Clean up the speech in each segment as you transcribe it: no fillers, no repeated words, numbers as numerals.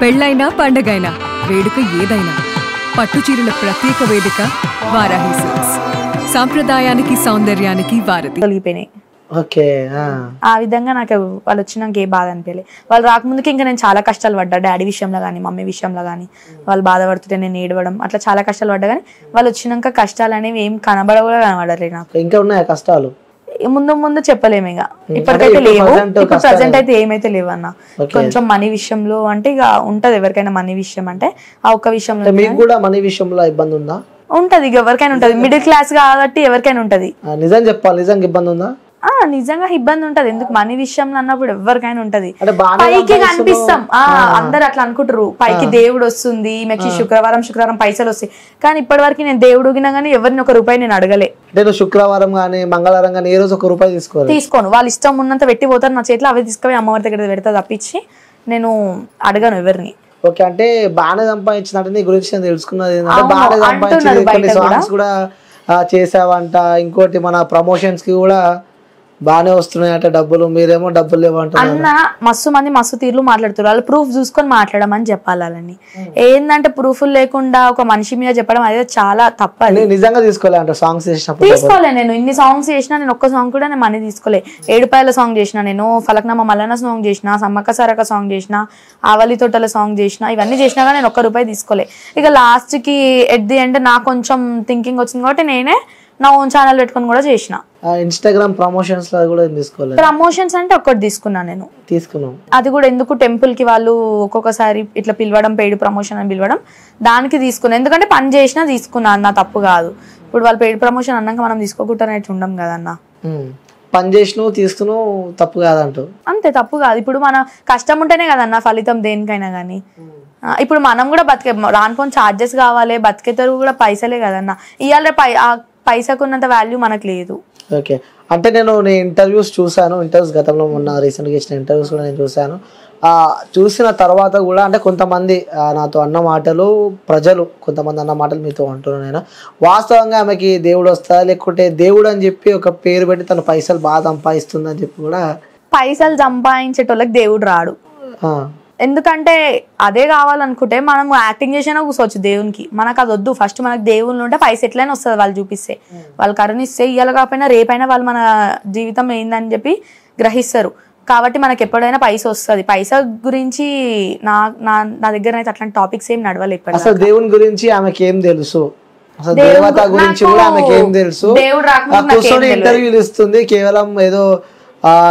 పెళ్ళైనా పండగైనా వేడుక ఏదైనా పట్టుచీరల ప్రత్యేక వేదిక వారాహి సిల్క్స్. సాంప్రదాయానికి సౌందర్యానికి వారధి. తొలగిపోయినాయి. ఆ విధంగా నాకు వాళ్ళు వచ్చినాక ఏ బాధ అనిపించలేదు. వాళ్ళు రాకముందుకి ఇంకా నేను చాలా కష్టాలు పడ్డా, డాడీ విషయంలో కానీ మమ్మీ విషయంలో కానీ. వాళ్ళు బాధపడుతుంటే నేను ఏడవడం అట్లా చాలా కష్టాలు పడ్డా. కానీ వాళ్ళు వచ్చినాక కష్టాలు అనేవి ఏం కనబడలేదు నాకు. ఇంకా ఉన్నాయా కష్టాలు? ముందు ముందు చెప్పలేము. ఇక ఇప్పటికైతే లేవు. ఇప్పుడు ప్రజెంట్ అయితే ఏమైతే లేవు అన్న. కొంచెం మనీ విషయంలో అంటే ఇక ఉంటది ఎవరికైనా మనీ విషయం అంటే ఆ ఒక్క విషయంలో. మీకు కూడా మనీ విషయంలో ఇబ్బంది ఉందా? ఉంటది, ఇక ఎవరికైనా ఉంటది. మిడిల్ క్లాస్ కాబట్టి ఎవరికైనా ఉంటది. నిజం చెప్పాలి, నిజంగా ఇబ్బంది ఉందా? నిజంగా ఇబ్బంది ఉంటది. ఎందుకు మనీ విషయంలో అన్నప్పుడు ఎవరికైనా ఉంటది. పైకి కనిపిస్తాం, అందరు అట్లా అనుకుంటారు, పైకి దేవుడు వస్తుంది ఈమెకి శుక్రవారం పైసలు వస్తాయి. కానీ ఇప్పటి వరకు నేను దేవుడు గినా గానీ ఎవరిని ఒక రూపాయి నేను అడగలే. నేను శుక్రవారం గానీ మంగళవారం గానీ ఏ రోజు ఒక రూపాయి తీసుకోను. వాళ్ళు ఇష్టం ఉన్నంత పెట్టి పోతారు నా చేతిలో. అవి తీసుకొని అమ్మవారి దగ్గర పెడతా తప్పించి నేను అడగను ఎవరిని. ఓకే, అంటే బాగానే సంపాదించినట్టు నీ గురించి నేను తెలుసుకున్నది బాగానే సంపాదించింది. సాంగ్స్ కూడా చేసావంట, ఇంకోటి మన ప్రమోషన్స్ కి కూడా బానే వస్తున్నాయట డబ్బులు, మీరేమో డబ్బులు లేవంటారు. అన్న మస్తు మంది మస్తు తీర్లు మాట్లాడుతారు. వాళ్ళు ప్రూఫ్ చూసుకొని మాట్లాడమని చెప్పాలి. వాళ్ళని ఏంటంటే ప్రూఫ్ లేకుండా ఒక మనిషి మీద చెప్పడం అదే చాలా తప్పదు. నిజంగా తీసుకోలే సాంగ్స్ చేసినప్పుడు. తీసుకోలే. నేను ఇన్ని సాంగ్స్ చేసినా నేను ఒక్క సాంగ్ కూడా నేను మనీ తీసుకోలే. ఏడుపాయల సాంగ్ చేసిన, నేను ఫలక్నామా మల్లన్న సాంగ్ చేసిన, సమ్మక్క సారక్క సాంగ్ చేసిన, ఆవలి తోటల సాంగ్ చేసిన, ఇవన్నీ చేసినా కానీ నేను ఒక్క రూపాయి తీసుకోలే. ఇక లాస్ట్ కి ఎట్ ది ఎండ్ నాకు కొంచెం థింకింగ్ వచ్చింది కాబట్టి నేనే నా ఓన్ ఛానల్ పెట్టుకుని కూడా చేసిన. ఇన్స్టాగ్రామ్ ప్రమోషన్స్ కూడా తీసుకోలేదు. ప్రమోషన్స్ అంటే ఒక్కటి తీసుకున్నాను నేను. తీసుకున్నాను. అది కూడా ఎందుకు టెంపుల్ కి వాళ్ళు ఒక్కొక్కసారి ఇట్లా పిలవడం, పెయిడ్ ప్రమోషన్ అని పిలవడం, దానికి తీసుకున్నాను. ఎందుకంటే పని చేసినా తీసుకున్నాను, నా తప్పు కాదు. ఇప్పుడు వాళ్ళు పెయిడ్ ప్రమోషన్ అన్నాక మనం తీసుకోకుండా ఉండం కదన్నా. పని చేసినావు తీసుకున్నావు, తప్పు కాదంటూ. అంతే, తప్పు కాదు. ఇప్పుడు మన కష్టం ఉంటేనే కదన్నా ఫలితం దేనికైనా గానీ. ఇప్పుడు మనం కూడా బతికే రానుకొని ఛార్జెస్ కావాలి, బతికేతారు కూడా పైసలే కదన్నా. ఇవాళ పైసకు ఉన్నంత వాల్యూ మనకు లేదు. ఓకే, అంటే నేను ఇంటర్వ్యూస్ చూసాను. ఇంటర్వ్యూస్ గతంలో మొన్న రీసెంట్గా ఇచ్చిన ఇంటర్వ్యూస్ కూడా నేను చూసాను. చూసిన తర్వాత కూడా అంటే కొంతమంది నాతో అన్న మాటలు, ప్రజలు కొంతమంది అన్న మాటలు మీతో అంటున్నాను నేను. వాస్తవంగా ఆమెకి దేవుడు వస్తా, లేకుంటే దేవుడు అని చెప్పి ఒక పేరు పెట్టి తన పైసలు బాగా సంపాదిస్తుంది అని చెప్పి కూడా. పైసలు సంపాదించేటోళ్ళకి దేవుడు రాడు. ఎందుకంటే అదే కావాలనుకుంటే మనం యాక్టింగ్ చేసినా కూర్చోవచ్చు దేవునికి. మనకు అది వద్దు. ఫస్ట్ మనకు దేవుళ్ళు ఉంటే పైస ఎట్లయినా వస్తుంది. వాళ్ళు చూపిస్తే, వాళ్ళు కరుణిస్తే, ఇయ్యాల కాకపోయినా రేపైనా వాళ్ళు మన జీవితం ఏందని చెప్పి గ్రహిస్తారు. కాబట్టి మనకి ఎప్పుడైనా పైస వస్తుంది. పైసా గురించి నా దగ్గర అయితే అట్లాంటి టాపిక్స్ ఏం నడవలేదు. అసలు దేవుని గురించి ఆమెకి ఏం తెలుసు? అసలు దేవత గురించి కూడా ఆమెకి ఏం తెలుసు? దేవుడు రాకుండా ఇంటర్వ్యూలు ఇస్తుంది కేవలం ఏదో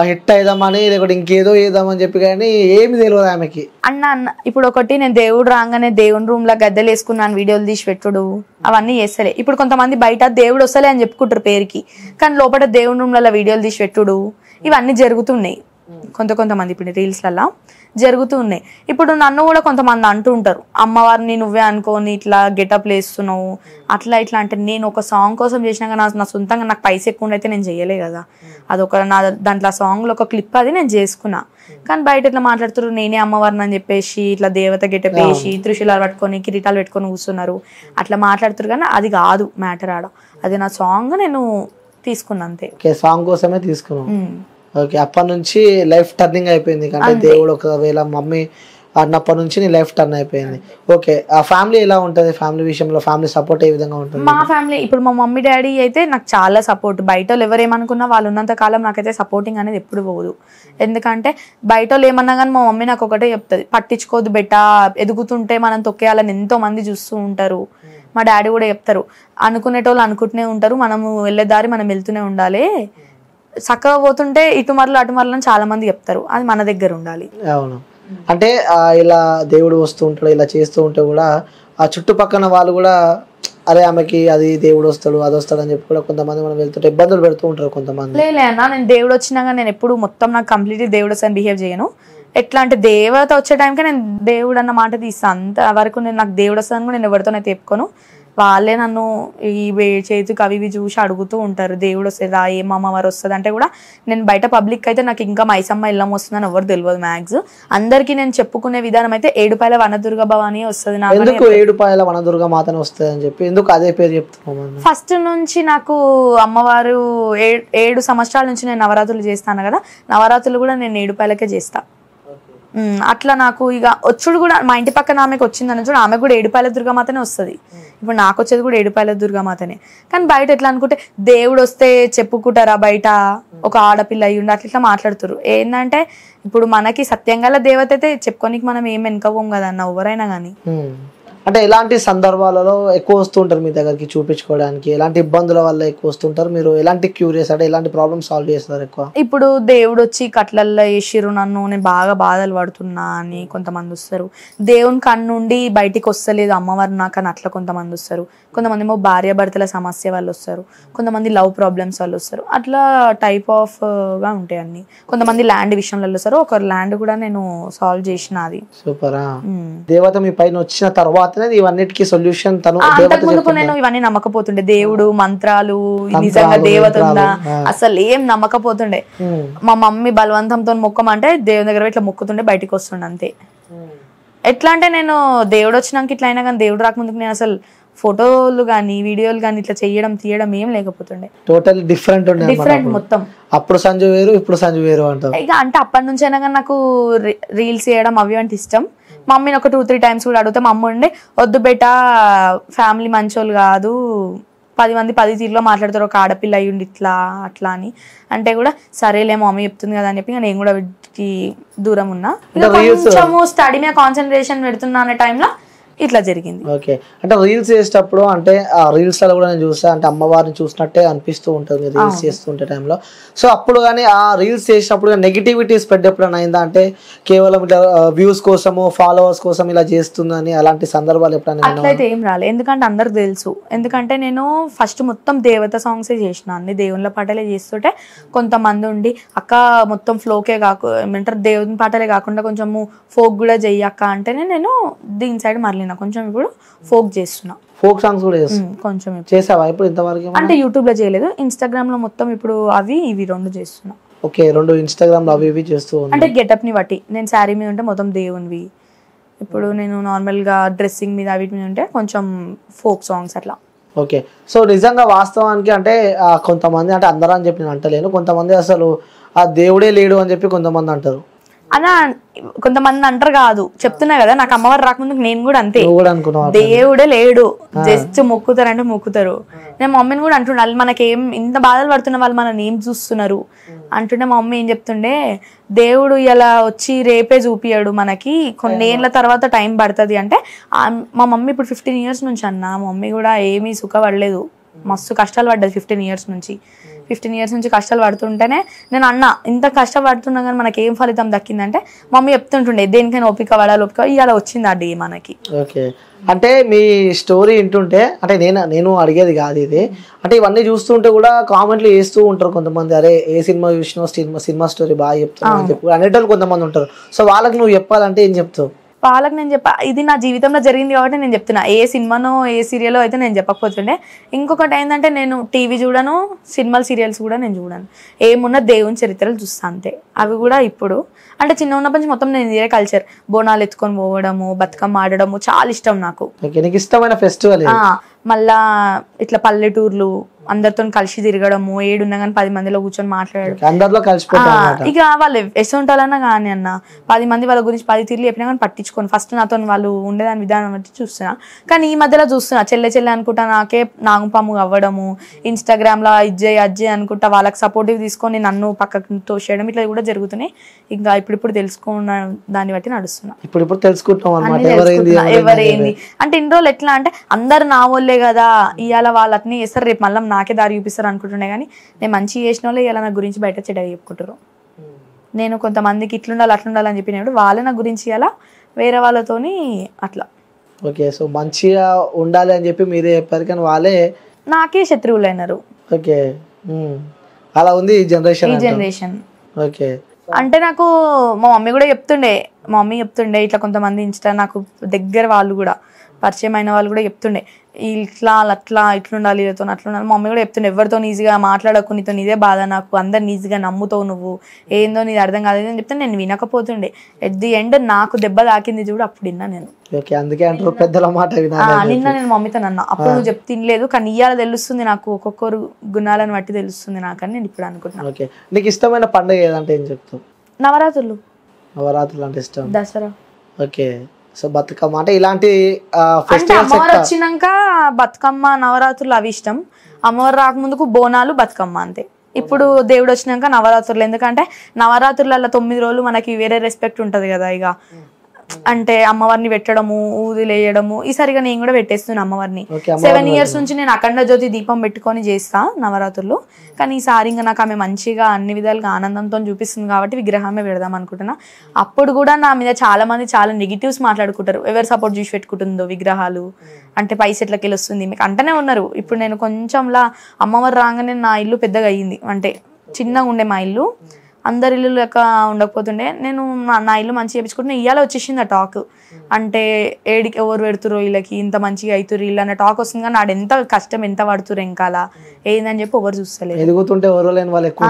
హిట్ అయిదామని, లేకపోతే ఇంకేదో చేద్దామని చెప్పి, కానీ ఏమి తెలియదు ఆమెకి. అన్న ఇప్పుడు ఒకటి, నేను దేవుడు రాగానే దేవుని రూమ్ లో గద్దెలు వేసుకున్నాను, వీడియోలు తీసి పెట్టుడు అవన్నీ చేస్తలే. ఇప్పుడు కొంతమంది బయట దేవుడు వస్తలే అని చెప్పుకుంటారు పేరుకి, కానీ లోపల దేవుని రూమ్ లలో వీడియోలు తీసి పెట్టుడు ఇవన్నీ జరుగుతున్నాయి. కొంతమంది ఇప్పుడు రీల్స్లలో జరుగుతూ ఉన్నాయి. ఇప్పుడు నన్ను కూడా కొంతమంది అంటూ ఉంటారు, అమ్మవారిని నువ్వే అనుకోని ఇట్లా గెటప్ వేస్తున్నావు అట్లా ఇట్లా. అంటే నేను ఒక సాంగ్ కోసం చేసినాక నా సొంతంగా నాకు పైస ఎక్కువ అయితే నేను చేయలే కదా. అదొక నా దాంట్లో సాంగ్లో ఒక క్లిప్ అది నేను చేసుకున్నా. కానీ బయట ఇట్లా మాట్లాడుతున్నారు నేనే అమ్మవారిని అని చెప్పేసి, ఇట్లా దేవత గెటప్ వేసి త్రిశూలాలు పట్టుకొని కిరీటాలు పెట్టుకొని కూర్చున్నారు అట్లా మాట్లాడుతున్నారు. కానీ అది కాదు మ్యాటర్ ఆడ. అది నా సాంగ్ నేను తీసుకున్నా అంతే. సాంగ్ కోసమే తీసుకున్నాను. ఓకే, అప్పటి నుంచి లైఫ్ టర్నింగ్ అయిపోయింది. అంటే దేవుడు ఒకవేళ మమ్మీ అన్నప్పటి నుంచి నీ లైఫ్ టర్న్ అయిపోయింది. ఓకే, ఆ ఫ్యామిలీ ఎలా ఉంటుంది? ఫ్యామిలీ విషయంలో ఫ్యామిలీ సపోర్ట్ ఏ విధంగా ఉంటుంది? మా ఫ్యామిలీ ఇప్పుడు మా మమ్మీ డాడీ అయితే నాకు చాలా సపోర్ట్. బయట వాళ్ళు ఎవరేమనుకున్నా వాళ్ళు ఉన్నంత కాలం నాకైతే సపోర్టింగ్ అనేది ఎప్పుడు పోదు. ఎందుకంటే బయట వాళ్ళు ఏమన్నా కానీ మా మమ్మీ నాకు ఒకటే చెప్తుంది, పట్టించుకోదు బెట్ట, ఎదుగుతుంటే మనం తొక్కేయాలని ఎంతో మంది చూస్తూ ఉంటారు. మా డాడీ కూడా చెప్తారు, అనుకునేటోళ్ళు అనుకుంటూనే ఉంటారు, మనము వెళ్ళే దారి మనం వెళ్తూనే ఉండాలి, చక్కగా పోతుంటే ఇటు మరలు అటు మరలు అని చాలా మంది చెప్తారు. అది మన దగ్గర ఉండాలి. అవును, అంటే ఇలా దేవుడు వస్తూ ఉంటాడు, ఇలా చేస్తూ ఉంటే కూడా ఆ చుట్టుపక్కల వాళ్ళు కూడా అరే ఆమెకి అది దేవుడు వస్తాడు అది వస్తాడు అని చెప్పి కూడా కొంతమంది మనం వెళ్తుంటే ఇబ్బందులు పెడుతూ ఉంటారు కొంతమంది. లే అన్న, నేను దేవుడు వచ్చినాక నేను ఎప్పుడు మొత్తం నాకు కంప్లీట్లీ దేవుడు వస్తాను బిహేవ్ చేయను. ఎట్లా అంటే దేవత వచ్చే టైంకే నేను దేవుడు అన్న మాట తీస్తాను. అంతవరకు నేను నాకు దేవుడు వస్తుందని కూడా నేను ఎవరితోనే చెప్పుకోను. వాళ్ళే నన్ను ఈ చేతికి అవి ఇవి చూసి అడుగుతూ ఉంటారు, దేవుడు వస్తుందా, ఏం అమ్మవారు వస్తుంది అంటే కూడా. నేను బయట పబ్లిక్ అయితే నాకు ఇంకా మైసమ్మ ఇల్లం వస్తుందని ఎవరు తెలియదు. మ్యాక్స్ అందరికి నేను చెప్పుకునే విధానం అయితే ఏడుపాయల వనదుర్గ భవాని వస్తుంది. నాకు ఏడుపాయల వనదుర్గ మాతనే వస్తుంది అని చెప్పి ఎందుకు అదే పేరు చెప్తున్నాను? ఫస్ట్ నుంచి నాకు అమ్మవారు 7 సంవత్సరాల నుంచి నేను నవరాత్రులు చేస్తాను కదా, నవరాత్రులు కూడా నేను ఏడుపాయలకే చేస్తా. అట్లా నాకు ఇక వచ్చుడు కూడా మా ఇంటి పక్కన ఆమెకు వచ్చిందని చూడు, ఆమె కూడా ఏడుపాయల దుర్గామాతనే వస్తుంది. ఇప్పుడు నాకు వచ్చేది కూడా ఏడుపాయల దుర్గామాతనే. కానీ బయట ఎట్లా అనుకుంటే దేవుడు వస్తే చెప్పుకుంటారా బయట ఒక ఆడపిల్ల అయ్యి ఉండి అట్లా మాట్లాడుతారు. ఏంటంటే ఇప్పుడు మనకి సత్యంగా దేవత అయితే చెప్పుకోనికి మనం ఏం వెనుకపోం కదన్న ఎవరైనా కానీ. అంటే ఎలాంటి సందర్భాలలో ఎక్కువ వస్తుంటారు మీ దగ్గరికి చూపించుకోవడానికి? ఎలాంటి ఇబ్బందుల వల్ల ఎక్కువ వస్తుంటారు? మీరు ఎలాంటి క్యూరియస్ అంటే ఎలాంటి ప్రాబ్లమ్ సాల్వ్ చేస్తారు ఎక్కువ? ఇప్పుడు దేవుడు వచ్చి కట్లల్లో వేసిర్రు నన్ను, నేను బాగా బాధలు పడుతున్నా అని కొంతమంది వస్తారు. దేవుని కన్నుండి బయటికి వస్తలేదు అమ్మవారు నాకు అని అట్లా కొంతమంది వస్తారు. కొంతమంది ఏమో భార్యాభర్తల సమస్య వాళ్ళు వస్తారు, కొంతమంది లవ్ ప్రాబ్లమ్స్ వాళ్ళు వస్తారు. అట్లా టైప్ ఆఫ్ గా ఉంటాయి అన్ని. కొంతమంది ల్యాండ్ విషయంలో వస్తారు. ఒక ల్యాండ్ కూడా నేను సాల్వ్ చేసిన. అది సూపరా. దేవత మీ పైన వచ్చిన తర్వాత ఇవన్నిటికీ సొల్యూషన్ తను. అంతకుముందుకు నేను ఇవన్నీ నమ్మకపోతుండే, దేవుడు మంత్రాలు నిజంగా దేవత ఉందా అసలు ఏం నమ్మకపోతుండే. మా మమ్మీ బలవంతంతో మొక్కమంటే దేవుని దగ్గర ఇట్లా మొక్కుతుండే, బయటికి వస్తుండే అంతే. ఎట్లా అంటే నేను దేవుడు వచ్చినాక ఇట్లా అయినా కానీ దేవుడు రాకముందుకు నేను అసలు ఫోటోలు కానీ వీడియోలు కానీ ఇట్లా తీయడం ఏం లేకపోతుండే. టోటల్ డిఫరెంట్ మొత్తం. అప్పుడు సంజు వేరు, ఇప్పుడు సంజు వేరు అంటారు. ఇక అంటే అప్పటి నుంచి అయినా కానీ నాకు రీల్స్ చేయడం అవి అంటే ఇష్టం. మమ్మీని ఒక 2-3 టైమ్స్ కూడా అడిగితే మా అమ్మ ఉండే వద్దు బేట ఫ్యామిలీ మంచోళ్ళు కాదు, 10 మంది 10 తీరులో మాట్లాడతారు, ఒక ఆడపిల్ల అయ్యుండి ఇట్లా అట్లా అని అంటే కూడా సరేలే మమ్మీ చెప్తుంది కదా అని చెప్పి నేను కూడా వీటికి దూరం ఉన్నా. కొంచెము స్టడీ మీద కాన్సన్ట్రేషన్ పెడుతున్నా అనే టైంలో ఇట్లా జరిగింది. ఓకే. అంటే రీల్స్ చేసేటప్పుడు అంటే ఆ రీల్స్ లో కూడా నేను చూసా, అంటే అమ్మవారిని చూసినట్టే అనిపిస్తూ ఉంటుంది రీల్స్ చేస్తుంటే టైంలో. సో అప్పుడు కానీ ఆ రీల్స్ చేసినప్పుడు నెగిటివిటీ స్ప్రెడ్ ఎప్పుడైనా అయిందా? అంటే కేవలం ఇట్లా వ్యూస్ కోసము ఫాలోవర్స్ కోసం ఇలా చేస్తుందని అలాంటి సందర్భాలు ఎప్పుడైనా? అట్లయితే ఏం రాలేదు, ఎందుకంటే అందరికి తెలుసు. ఎందుకంటే నేను ఫస్ట్ మొత్తం దేవత సాంగ్సే చేసిన, అన్ని దేవుళ్ళ పాటలే చేస్తుంటే కొంతమంది ఉండి అక్క మొత్తం ఫ్లోకే ఏమంటారు దేవుని పాటలే కాకుండా కొంచెము ఫోక్ కూడా చెయ్యక్క అంటేనే నేను దీని సైడ్ మరలిన. కొంచెం ఇప్పుడు ఫోక్ చేస్తున్నా, ఫోక్ సాంగ్స్ కూడా కొంచెం చేసావా ఇప్పుడు ఇంతవరకు? అంటే యూట్యూబ్ లో చేయలేదు, ఇన్స్టాగ్రామ్ లో మొత్తం ఇప్పుడు అవి ఇవి 2 చేస్తున్నా. ఓకే, 2 ఇన్స్టాగ్రామ్ లో అవి ఇవి చేస్తూ అంటే గెటప్ ని బట్టి. నేను శారీ మీద ఉంటే మొత్తం దేవునివి, ఇప్పుడు నేను నార్మల్ గా డ్రెస్సింగ్ మీద వీటి మీద ఉంటే కొంచెం ఫోక్ సాంగ్స్ అట్లా. ఓకే. సో నిజంగా వాస్తవానికి అంటే కొంతమంది, అంటే అందరూ అని చెప్పి నేను అంటలేను, కొంతమంది అసలు ఆ దేవుడే లేడు అని చెప్పి కొంతమంది అంటారు. అలా కొంతమంది అంటారు కాదు, చెప్తున్నా కదా నాకు అమ్మవారు రాకముందు నేను కూడా అంతే, దేవుడే లేడు జస్ట్ మొక్కుతారంటే మొక్కుతారు. నేను మమ్మీని కూడా అంటుండే వాళ్ళు మనకేం ఇంత బాధలు పడుతున్న వాళ్ళు మనల్ని ఏం చూస్తున్నారు అంటుండే. మా మమ్మీ ఏం చెప్తుండే, దేవుడు ఇలా వచ్చి రేపే చూపియాడు మనకి, కొన్ని ఏళ్ళ తర్వాత టైం పడుతుంది అంటే. మా మమ్మీ ఇప్పుడు 15 years నుంచి అన్న, మా మమ్మీ కూడా ఏమీ సుఖపడలేదు, మస్తు కష్టాలు పడ్డది 15 years నుంచి. 15 years నుంచి కష్టాలు పడుతుంటేనే నేను అన్న ఇంత కష్టపడుతున్నా కానీ మనకి ఏం ఫలితం దక్కిందంటే మమ్మీ చెప్తుంటుండే దేనికైనా ఓపిక పడాలి, ఓపిక ఇలా వచ్చింది ఆ డే మనకి. ఓకే. అంటే మీ స్టోరీ వింటుంటే, అంటే నేను అడిగేది కాదు ఇది, అంటే ఇవన్నీ చూస్తుంటే కూడా కామెంట్లు వేస్తూ ఉంటారు కొంతమంది, అరే ఏ సినిమా చూసినా సినిమా స్టోరీ బాగా చెప్తాను అని చెప్పి అనేటోళ్ళు కొంతమంది ఉంటారు. సో వాళ్ళకి నువ్వు చెప్పాలంటే ఏం చెప్తావు? వాళ్ళకి నేను ఇది నా జీవితంలో జరిగింది కాబట్టి నేను చెప్తున్నా, ఏ సినిమానో ఏ సీరియలో అయితే నేను చెప్పకపోతుండే. ఇంకొకటి ఏంటంటే నేను టీవీ చూడను, సినిమాలు సీరియల్స్ కూడా నేను చూడను, ఏమున్నా దేవుని చరిత్రలు చూస్తాను అంతే. అవి కూడా ఇప్పుడు అంటే చిన్న ఉన్నప్పటి నుంచి మొత్తం నేను ఇదే కల్చర్, బోనాలు ఎత్తుకొని పోవడము, బతుకమ్మ ఆడడము చాలా ఇష్టం నాకు. ఇష్టమైన ఫెస్టివల్. మళ్ళా ఇట్లా పల్లెటూర్లు అందరితో కలిసి తిరగడము, 7 ఉన్నా కానీ 10 మందిలో కూర్చొని మాట్లాడడం, ఇక వాళ్ళు ఎసొంటాలన్నా కానీ అన్న 10 మంది వాళ్ళ గురించి 10 తీర్లు చెప్పినా కానీ పట్టించుకోను. ఫస్ట్ నాతో వాళ్ళు ఉండేదాని విధానం బట్టి చూస్తున్నా, కానీ ఈ మధ్యలో చూస్తున్నా చెల్లె అనుకుంటా నాకే నాగపాము అవ్వడము, ఇన్స్టాగ్రామ్ లో అజ్జయ్ అనుకుంటా వాళ్ళకి సపోర్టివ్ తీసుకొని నన్ను పక్కకు తోసేయడం, ఇట్లా కూడా జరుగుతున్నాయి. ఇంకా ఇప్పుడు తెలుసుకున్న దాన్ని బట్టి నడుస్తున్నా. ఇప్పుడు తెలుసుకుంటాం ఎవరైంది అంటే ఇన్ని రోజులు ఎట్లా అంటే అందరు నా వాళ్ళే కదా, ఇవాళ వాళ్ళు అట్నే చేస్తారు రేపు మళ్ళీ నాకే దారి చూపిస్తారు అనుకుంటుండే, కానీ నేను మంచి చేసిన వాళ్ళే ఇలా నా గురించి బయట చెడ్డగా చెప్పుకుంటారు. నేను కొంతమందికి ఇట్లుండాలి అట్లుండాలి అని చెప్పినప్పుడు వాళ్ళే నా గురించి ఇలా వేరే వాళ్ళతోని అట్లా. ఓకే. సో మంచిగా ఉండాలి అని చెప్పి మీరే చెప్పారు, కానీ వాళ్ళే నాకే శత్రువులు అయినారు. ఓకే. అలా ఉంది ఈ జనరేషన్. ఓకే. అంటే నాకు మా మమ్మీ కూడా చెప్తుండే, ఇట్లా కొంతమంది ఇన్స్టా నాకు దగ్గర వాళ్ళు కూడా పరిచయం అయిన వాళ్ళు కూడా చెప్తుండే ఇట్లా అట్లా ఇట్లుండాలి వీళ్ళతో అట్లుండాలి. మమ్మీ కూడా చెప్తుండే ఎవరితో ఈజీగా మాట్లాడకు, నీతో ఇదే బాధ, నాకు అందరిని ఈజీగా నమ్ముతావు, నువ్వు ఏందో నీది అర్థం కాదు అని చెప్తే నేను వినకపోతుండే. ఎట్ ది ఎండ్ నాకు దెబ్బ తాకింది చూడు అప్పుడు విన్నా నేను. నిన్న నేను మమ్మీతో అన్నా, అప్పుడు నువ్వు చెప్తే తినలేదు, కానీ ఇయ్యాల తెలుస్తుంది నాకు, ఒక్కొక్కరు గుణాలను బట్టి తెలుస్తుంది నాకని నేను ఇప్పుడు అనుకుంటున్నాను. నీకు ఇష్టమైన పండుగ ఏదంటే ఏం చెప్తావు? నవరాత్రులు. నవరాత్రులు అంటే ఇష్టం. దసరా. ఓకే. సో బతుకమ్మ అంటే ఇలాంటి అంటే ఫెస్టివల్స్ అమ్మవారు వచ్చినాక బతుకమ్మ నవరాత్రులు అవి ఇష్టం. అమ్మవారు రాకముందుకు బోనాలు బతుకమ్మ అంతే. ఇప్పుడు దేవుడు వచ్చినాక నవరాత్రులు, ఎందుకంటే నవరాత్రులలో 9 రోజులు మనకి వేరే రెస్పెక్ట్ ఉంటది కదా. ఇక అంటే అమ్మవారిని పెట్టడము, ఊదిలేయడము. ఈసారిగా నేను కూడా పెట్టేస్తున్నాను అమ్మవారిని. 7 years నుంచి నేను అఖండ జ్యోతి దీపం పెట్టుకొని చేస్తా నవరాత్రులు. కానీ ఈసారి ఇంకా నాకు ఆమె మంచిగా అన్ని విధాలుగా ఆనందంతో చూపిస్తుంది కాబట్టి విగ్రహమే పెడదాం అనుకుంటున్నా. అప్పుడు కూడా నా మీద చాలా మంది చాలా నెగిటివ్స్ మాట్లాడుకుంటారు, ఎవరు సపోర్ట్ చేసి పెట్టుకుంటుందో విగ్రహాలు అంటే పైసెట్లకి వెళ్ళి వస్తుంది మీకు అంటనే ఉన్నారు. ఇప్పుడు నేను కొంచెంలా అమ్మవారు రాగానే నా ఇల్లు పెద్దగా అయ్యింది. అంటే చిన్నగా ఉండే మా ఇల్లు, అందరి ఇల్లు లెక్క ఉండకపోతుండే. నేను నా ఇల్లు మంచిగా చేయించుకుంటే ఇవాళ వచ్చేసింది ఆ టాక్. అంటే ఏడికి ఎవరు పెడుతురో వీళ్ళకి ఇంత మంచిగా అవుతురు ఇల్లు అన్న టాక్ వస్తుంది. కానీ నాడు ఎంత కష్టం ఎంత పడుతురు ఎంకాల ఏందని చెప్పి ఎవరు చూస్తలేదు. ఎదుగుతుంటే ఎవరు లేని వాళ్ళు ఎక్కువ.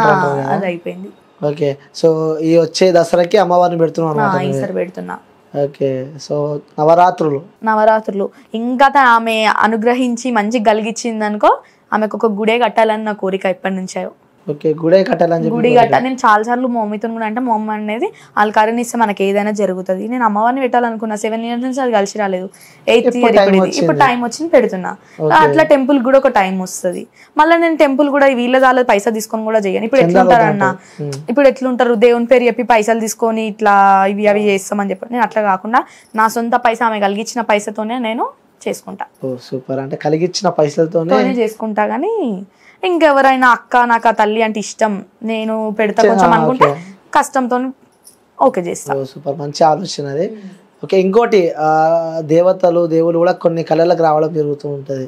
అది అయిపోయింది. ఓకే. సో ఈ వచ్చే దసరాకి అమ్మవారిని పెడుతున్నాను ఈసారి పెడుతున్నా. ఓకే. సో నవరాత్రులు ఇంకా ఆమె అనుగ్రహించి మంచిగా కలిగించింది అనుకో, ఆమెకు ఒక గుడే కట్టాలని నా కోరిక ఎప్పటి నుంచో. ఓకే. గుడి కట్టాలని చెప్పి గుడి కట్ట నేను చాలా సార్లు మా మమ్మీతో కూడా, అంటే మా మమ్మీ అనేది వాళ్ళ కరుణిస్తే మనకి ఏదైనా జరుగుతుంది. నేను అమ్మవారిని పెట్టాలనుకున్నా 7 years నుంచి, అది కలిసి రాలేదు. 8th year ఇప్పుడు టైం వచ్చింది పెడుతున్నా. అట్లా టెంపుల్ కూడా ఒక టైం వస్తుంది. మళ్ళీ నేను టెంపుల్ కూడా వీళ్ళ దాని పైసలు తీసుకొని కూడా చేయను. ఇప్పుడు ఎట్లుంటారన్న, ఇప్పుడు ఎట్లుంటారు దేవుని పేరు చెప్పి పైసలు తీసుకొని ఇట్లా ఇవి అవి చేస్తామని చెప్పి, నేను అట్లా కాకుండా నా సొంత పైసా ఆమె కలిగించిన పైసతోనే నేను చేసుకుంటా. సూపర్. అంటే కలిగించిన పైసలతోనే చేసుకుంటా. కానీ ఇంకెవరైనా అక్క నాకు ఆ తల్లి అంటే ఇష్టం నేను పెడతా కొంచెం అనుకుంటే కష్టంతో ఓకే చేస్తా. సూపర్, మంచి ఆలోచన అది. ఓకే. ఇంకోటి దేవతలు దేవుళ్ళు కూడా కొన్ని కళలకు రావడం జరుగుతూ ఉంటది.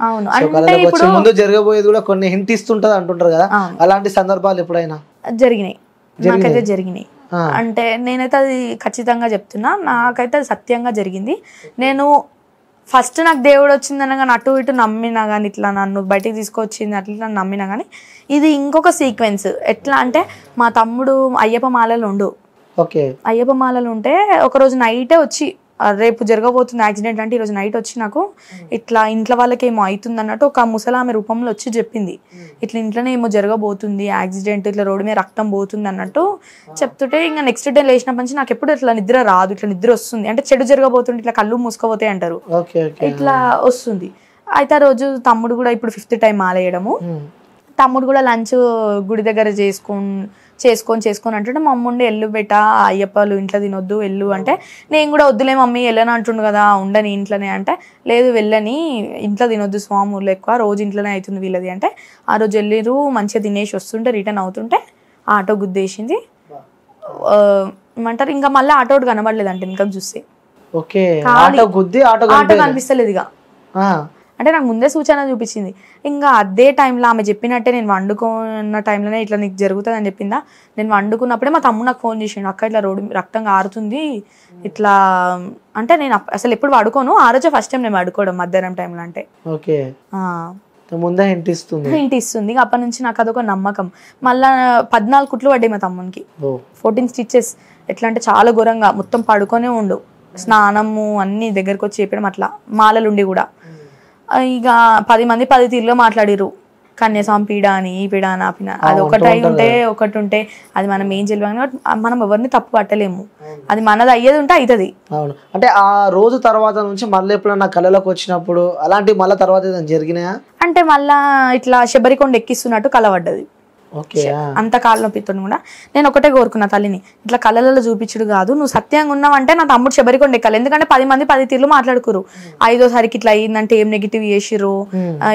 కళలకు వచ్చే ముందు జరగబోయేది కూడా కొన్ని హింట్ ఇస్తుంటది అంటుంటారు కదా, అలాంటి సందర్భాలు ఎప్పుడైనా జరిగినాయి? నాకైతే జరిగినాయి. అంటే నేనైతే అది ఖచ్చితంగా చెప్తున్నా, నాకైతే అది సత్యంగా జరిగింది. నేను ఫస్ట్ నాకు దేవుడు వచ్చిందనగా అటు ఇటు నమ్మినా కానీ, ఇట్లా నన్ను బయటికి తీసుకొచ్చింది అట్లా నమ్మినా కానీ, ఇది ఇంకొక సీక్వెన్స్. ఎట్లా అంటే మా తమ్ముడు అయ్యప్ప మాలలు ఉండు. ఓకే. అయ్యప్ప మాలలు ఉంటే ఒకరోజు నైటే వచ్చి, రేపు జరగబోతుంది యాక్సిడెంట్ అంటే ఈరోజు నైట్ వచ్చి నాకు ఇట్లా ఇంట్లో వాళ్ళకి ఏమో అవుతుంది అన్నట్టు ఒక ముసలామె రూపంలో వచ్చి చెప్పింది. ఇట్లా ఇంట్లోనే ఏమో జరగబోతుంది యాక్సిడెంట్, ఇట్లా రోడ్డు మీద రక్తం పోతుంది అన్నట్టు చెప్తుంటే, ఇంకా నెక్స్ట్ డే లేచినప్పటి నుంచి నాకు ఎప్పుడు ఇట్లా నిద్ర రాదు, ఇట్లా నిద్ర వస్తుంది. అంటే చెడు జరగబోతుంది, ఇట్లా కళ్ళు మూసుకోపోతాయి అంటారు, ఇట్లా వస్తుంది. అయితే ఆ రోజు తమ్ముడు కూడా ఇప్పుడు 5th time మాలేయడము, తమ్ముడు కూడా లంచ్ గుడి దగ్గర చేసుకొని అంటుంటే మా అమ్మ ఉండి ఎల్లు బెట అయ్యప్పలు ఇంట్లో తినొద్దు ఎల్లు అంటే, నేను కూడా వద్దులే మమ్మీ వెళ్ళని అంటుండు కదా ఉండని ఇంట్లోనే అంటే, లేదు వెళ్ళని ఇంట్లో తినొద్దు స్వాములు ఎక్కువ రోజు ఇంట్లోనే అవుతుంది వీళ్ళది అంటే, ఆ రోజు వెళ్ళిరు మంచిగా తినేసి వస్తుంటే రిటర్న్ అవుతుంటే ఆటో గుద్దేసింది. ఏమంటారు ఇంకా మళ్ళీ ఆటో కనబడలేదంటే ఇంకా చూస్తే ఆటో కనిపిస్తలేదు ఇక. అంటే నాకు ముందే సూచన చూపించింది. ఇంకా అదే టైంలో ఆమె చెప్పినట్టే నేను వండుకున్న టైంలోనే ఇట్లా నీకు జరుగుతుంది అని చెప్పిందా. నేను వండుకున్నప్పుడే మా తమ్ముడు నాకు ఫోన్ చేసిండు, అక్క ఇట్లా రోడ్డు రక్తం కారుతుంది ఇట్లా అంటే. నేను అసలు ఎప్పుడు పడుకోను, ఆ రోజే ఫస్ట్ టైం నేను పడుకోవడం మధ్యాహ్నం టైంలో. అంటే ముందే ఇంటి ఇస్తుంది. అప్పటి నుంచి నాకు అదొక నమ్మకం. మళ్ళా 14 కుట్లు పడ్డాయి మా తమ్మునికి, 14 stitches. ఎట్లా అంటే చాలా ఘోరంగా, మొత్తం పడుకొనే ఉండు, స్నానము అన్ని దగ్గరకు వచ్చి చెప్పడం అట్లా. మాలలుండి కూడా ఇక 10 మంది 10 తీరులో మాట్లాడిరు, కన్యాస్వామి పీడ అని ఈ పీడ అని ఆ పీడ. అది ఒకటి ఉంటే అది మనం ఏం చేయలేము, మనం ఎవరిని తప్పు పట్టలేము, అది మనది అయ్యేది ఉంటే అవుతుంది. అవును. అంటే ఆ రోజు తర్వాత నుంచి మళ్ళీ ఎప్పుడన్నా కళలోకి వచ్చినప్పుడు అలాంటి మళ్ళీ తర్వాత జరిగినాయా? అంటే మళ్ళా ఇట్లా శబరికొండ ఎక్కిస్తున్నట్టు కళ పడ్డది. అంత కాళ్ళ నొప్పితో కూడా నేను ఒకటే కోరుకున్నా తల్లిని, ఇట్లా కళ్ళలలో చూపించుడు కాదు, నువ్వు సత్యంగా ఉన్నావంటే నా తమ్ముడు శబరికొండ ఎక్కాలి. ఎందుకంటే 10 మంది 10 తీర్లు మాట్లాడుకురు, 5వసారికి ఇట్లా అయిందంటే ఏం నెగిటివ్ చేసిరు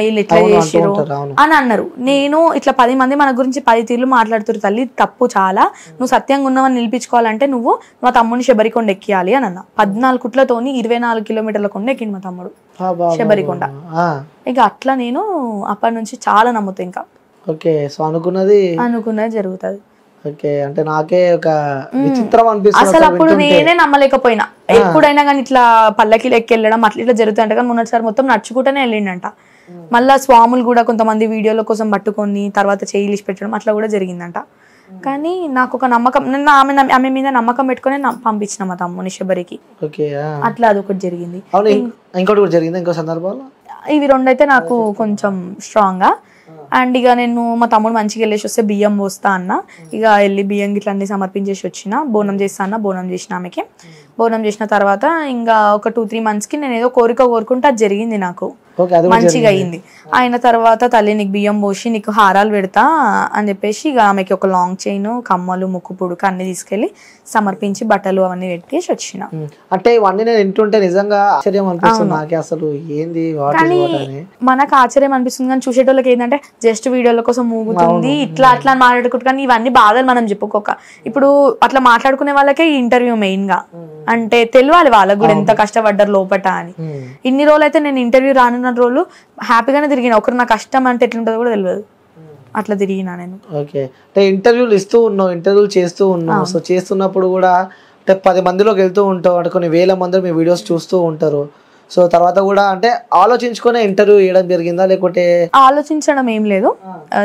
వీళ్ళు ఇట్లా చేసిరు అని అన్నారు. నేను ఇట్లా 10 మంది మన గురించి 10 తీర్లు మాట్లాడుతురు తల్లి, తప్పు చాలా, నువ్వు సత్యంగా ఉన్నావని నిలిపించుకోవాలంటే నువ్వు మా తమ్ముడిని శబరికొండ ఎక్కియాలి అని అన్న. 14 కుట్లతోని 24 కిలోమీటర్ల కొండ ఎక్కింది మా తమ్ముడు శబరికొండ. ఇక అట్లా నేను అప్పటి నుంచి చాలా నమ్ముతా. ఇంకా సో అనుకున్నది జరుగుతుంది. అంటే నాకే ఒక విచిత్రం అనిపిస్తుంది అసలు. అప్పుడు నేనే నమ్మలేకపోయినా, ఎప్పుడైనా కానీ ఇట్లా పల్లకి లెక్కి వెళ్ళడం అట్లా ఇట్లా జరుగుతుంట. కానీ మొన్నటిసారి మొత్తం నడుచుకుంటూనే వెళ్ళిండంట. మళ్ళా స్వాములు కూడా కొంతమంది వీడియోల కోసం పట్టుకొని తర్వాత చేయిలిసి పెట్టడం అట్లా కూడా జరిగిందంట. కానీ నాకు ఒక నమ్మకం, నిన్న ఆమె మీద నమ్మకం పెట్టుకుని పంపించిన మా తమ్ముని శబరికి. అట్లా అదొకటి జరిగింది. ఇంకోటి కూడా జరిగింది ఇంకో సందర్భంలో. ఇవి 2 అయితే నాకు కొంచెం స్ట్రాంగ్ గా. అండ్ ఇక నేను మా తమ్ముడు మంచిగా వెళ్ళేసి వస్తే బియ్యం పోస్తా అన్న. ఇక వెళ్ళి బియ్యం గిట్ల అన్ని సమర్పించేసి వచ్చిన. బోనం చేస్తా అన్న, బోనం చేసిన ఆమెకి. బోనం చేసిన తర్వాత ఇంకా ఒక 2-3 monthsకి నేను ఏదో కోరిక కోరుకుంటే అది జరిగింది నాకు, మంచిగా అయింది. అయిన తర్వాత తల్లి నీకు బియ్యం పోసి నీకు హారాలు పెడతా అని చెప్పేసి ఇక ఆమెకి ఒక లాంగ్ చైన్, కమ్మలు, ముక్కు పుడుకు అన్ని తీసుకెళ్లి సమర్పించి బట్టలు అవన్నీ పెట్టేసి వచ్చిన. అంటే ఇవన్నీ నేను వింటుంటే నిజంగా ఆశ్చర్యం అనిపిస్తుంది నాకే, అసలు ఏంది కానీ మనకు ఆశ్చర్యం అనిపిస్తుంది కానీ చూసేటోళ్ళకి ఏంటంటే జస్ట్ వీడియోల కోసం మూగుతుంది ఇట్లా అట్లా అని మాట్లాడుకుంటు. కానీ ఇవన్నీ బాధలు మనం చెప్పుకోక ఇప్పుడు అట్లా మాట్లాడుకునే వాళ్ళకే ఈ ఇంటర్వ్యూ మెయిన్ గా, అంటే తెలియాలి వాళ్ళకు కూడా ఎంత కష్టపడ్డారు లోపట అని. ఇన్ని రోజులు అయితే నేను ఇంటర్వ్యూ రానున్న రోజులు హ్యాపీగానే తిరిగిన, ఒకరు నా కష్టం అంటే ఎట్లుంటుందో కూడా తెలియదు, అట్లా తిరిగినా నేను. ఓకే, అంటే ఇంటర్వ్యూలు ఇస్తూ ఉన్నావు, ఇంటర్వ్యూలు చేస్తూ ఉన్నావు. సో చేస్తున్నప్పుడు కూడా అంటే 10 మందిలోకి వెళ్తూ ఉంటావు, అంటే కొన్ని వేల మంది మీ వీడియోస్ చూస్తూ ఉంటారు. సో తర్వాత కూడా అంటే ఆలోచించుకునే ఇంటర్వ్యూ చేయడం జరిగిందా, లేకుంటే? ఆలోచించడం ఏం లేదు,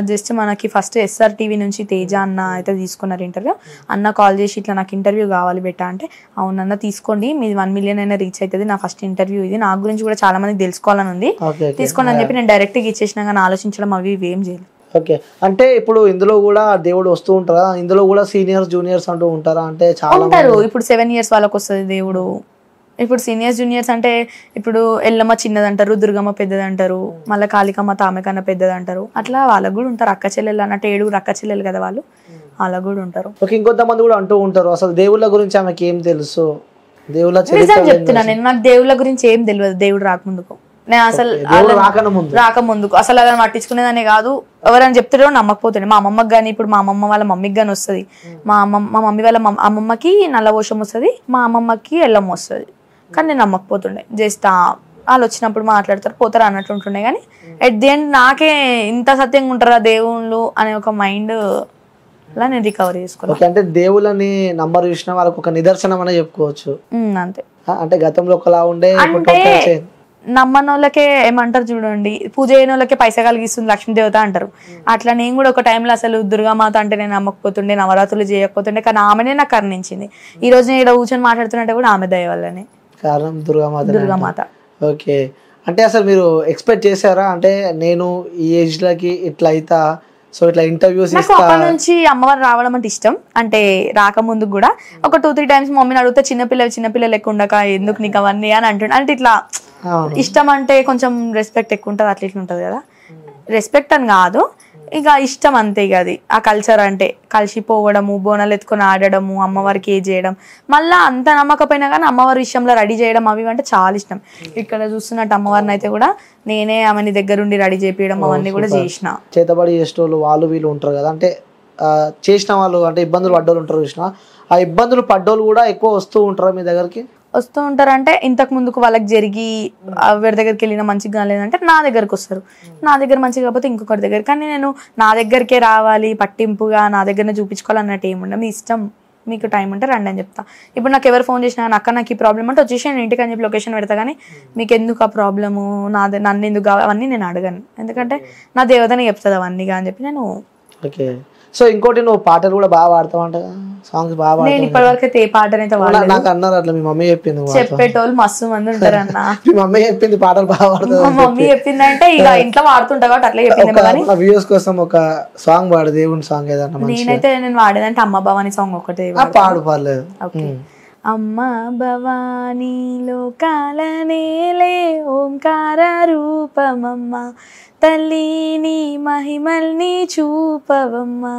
జస్ట్ మనకి ఫస్ట్ SR TV నుంచి తేజ అన్న అయితే తీసుకున్నారు ఇంటర్వ్యూ. అన్న కాల్ చేసి ఇట్లా నాకు ఇంటర్వ్యూ కావాలి బెట్టా అంటే, అవునన్న తీసుకోండి, మీది 1 million అయినా రీచ్ అవుతుంది, నా ఫస్ట్ ఇంటర్వ్యూ ఇది, నా గురించి కూడా చాలా మందికి తెలుసుకోవాలని ఉంది, తీసుకోండి అని చెప్పి నేను డైరెక్ట్గా ఇచ్చేసినా. కానీ ఆలోచించడం అవి ఇవి ఏం చేయలేదు. ఓకే, అంటే ఇప్పుడు ఇందులో కూడా దేవుడు వస్తూ ఉంటారా? ఇందులో కూడా సీనియర్స్ జూనియర్స్ అంటూ ఉంటారా? అంటే చాలా ఉంటారు. ఇప్పుడు 7 years వాళ్ళకి వస్తుంది దేవుడు. ఇప్పుడు సీనియర్స్ జూనియర్స్ అంటే ఇప్పుడు ఎల్లమ్మ చిన్నది అంటారు, దుర్గమ్మ పెద్దది అంటారు, మళ్ళీ కాళికమ్మ తామె కన్నా పెద్దది అంటారు. అట్లా వాళ్ళకు కూడా ఉంటారు. అక్క చెల్లెలు అన్నట్టు 7 అక్క చెల్లెలు కదా వాళ్ళు, వాళ్ళకు కూడా ఉంటారు. ఓకే, ఇంకొంతమంది కూడా అంటూ ఉంటారు అసలు దేవుళ్ళ గురించి ఆమెకి ఏం తెలుసు, దేవుళ్ళ నిజం చెప్తున్నా నేను, నాకు దేవుళ్ళ గురించి ఏం తెలియదు దేవుడు రాకముందుకు. నేను అసలు రాకముందుకు అసలు అలా పట్టించుకునేదాన్ని కాదు. ఎవరైనా చెప్తారో నమ్మకపోతుండే. మా అమ్మమ్మకి కానీ ఇప్పుడు మా అమ్మమ్మ వాళ్ళ మమ్మీకి కానీ వస్తుంది, మా మమ్మీ వాళ్ళ అమ్మమ్మకి నల్ల పోషం వస్తుంది, మా అమ్మమ్మకి ఎల్లమ్మ వస్తుంది. కానీ నేను నమ్మకపోతుండే. జస్ట్ వాళ్ళు వచ్చినప్పుడు మాట్లాడతారు పోతారు అన్నట్టు ఉంటుండే. కానీ ఎట్ ది ఎండ్ నాకే ఇంత సత్యంగా ఉంటారా దేవుళ్ళు అనే ఒక మైండ్ అలా నేను రికవర్ చేసుకున్నాను. అంటే దేవుళ్ళని నంబర్ చూసిన వాళ్ళకి ఒక నిదర్శనం అనే చెప్పుకోవచ్చు. అంతే. అంటే గతంలో ఒకలా ఉండే, అంటే నమ్మని వాళ్ళకే ఏమంటారు చూడండి, పూజ చేయని వాళ్ళకే పైసా కలిగిస్తుంది లక్ష్మీదేవత అంటారు. అట్లా నేను కూడా ఒక టైంలో అసలు దుర్గామాత అంటే నేను నమ్మకపోతుండే, నవరాత్రులు చేయకపోతుండే. కానీ ఆమెనే నాకు కరుణించింది. ఈ రోజు నేను ఇక్కడ కూర్చొని మాట్లాడుతున్నట్టే కూడా ఆమె దయ వల్లనే. కారణం దుర్గామాత. ఓకే, అంటే అసలు మీరు ఎక్స్పెక్ట్ చేశారా? అంటే నేను ఈ ఏజ్ లకి ఇట్లా అయితా, సో ఇట్లా ఇంటర్వ్యూస్ అప్పటి నుంచి అమ్మవారు రావడం అంటే ఇష్టం. అంటే రాకముందు కూడా ఒక 2-3 times మమ్మీని అడిగితే చిన్నపిల్ల లెక్క ఉండక ఎందుకు నీకు అవన్నీ అని అంటుండే. అంటే ఇట్లా ఇష్టం అంటే కొంచెం రెస్పెక్ట్ ఎక్కువ ఉంటుంది, అట్లా ఇట్లా ఉంటుంది కదా. రెస్పెక్ట్ అని కాదు, ఇక ఇష్టం అంతే. ఇక అది ఆ కల్చర్ అంటే కలిసిపోవడము, బోనాలు ఎత్తుకొని ఆడడము, అమ్మవారికి ఏ చేయడం, మళ్ళీ అంత నమ్మకపోయినా కానీ అమ్మవారి విషయంలో రెడీ చేయడం అవి అంటే చాలా ఇష్టం. ఇక్కడ చూస్తున్నట్టు అమ్మవారిని అయితే కూడా నేనే ఆమెని దగ్గరుండి రెడీ చేపించడం అవన్నీ కూడా చేసిన. చేతబడి చేసేటోళ్ళు వాళ్ళు వీళ్ళు ఉంటారు కదా, అంటే చేసిన వాళ్ళు అంటే ఇబ్బందులు పడ్డోళ్ళు ఉంటారు చూసిన, ఆ ఇబ్బందులు పడ్డోళ్ళు కూడా ఎక్కువ వస్తూ ఉంటారు మీ దగ్గరికి? వస్తూ ఉంటారు. అంటే ఇంతకు ముందుకు వాళ్ళకి జరిగి ఎవరి దగ్గరికి వెళ్ళినా మంచిగా కాలేదంటే నా దగ్గరకు వస్తారు. నా దగ్గర మంచిగా కాకపోతే ఇంకొకరి దగ్గర. కానీ నేను నా దగ్గరికే రావాలి పట్టింపుగా నా దగ్గరనే చూపించుకోవాలన్నట్టు ఏముండదు. మీ ఇష్టం, మీకు టైం ఉంటే రండి అని చెప్తా. ఇప్పుడు నాకు ఎవరు ఫోన్ చేసినా అక్క నాకు ఈ ప్రాబ్లం అంటే వచ్చేసి నేను ఇంటికి అని చెప్పి లొకేషన్ పెడతా. కానీ మీకు ఎందుకు ఆ ప్రాబ్లము, నన్ను ఎందుకు కావాలి అవన్నీ నేను అడగను. ఎందుకంటే నా దేవతనే చెప్తుంది అవన్నీ అని చెప్పి నేను. ఓకే, సో ఇంకోటి నువ్వు పాటలు కూడా బాగా పాడతావు అంట, సాంగ్స్ బాగా? నేను ఇప్పటి వరకు అయితే ఏ పాటనైతే నాకు అన్నారు అట్లా, మీ మమ్మీ చెప్పింది. చెప్పేటోళ్ళు మస్తు మంది ఉంటారు అన్న. మీ మమ్మీ చెప్పింది పాటలు బాగా పాడతావు. మా మమ్మీ చెప్పింది అంటే ఇక ఇంట్లో వాడుతుంటా కాబట్టి అట్లా చెప్పింది. వ్యూస్ కోసం ఒక సాంగ్ పాడు, దేవుని సాంగ్ ఏదన్నా. నేనైతే నేను వాడేదంటే అమ్మ భవాని సాంగ్ ఒకటే పాడు, పర్లేదు. అమ్మ భవానీ లోకాలనేలే ఓంకార రూపమమ్మ, తల్లిని మహిమల్ని చూపవమ్మా.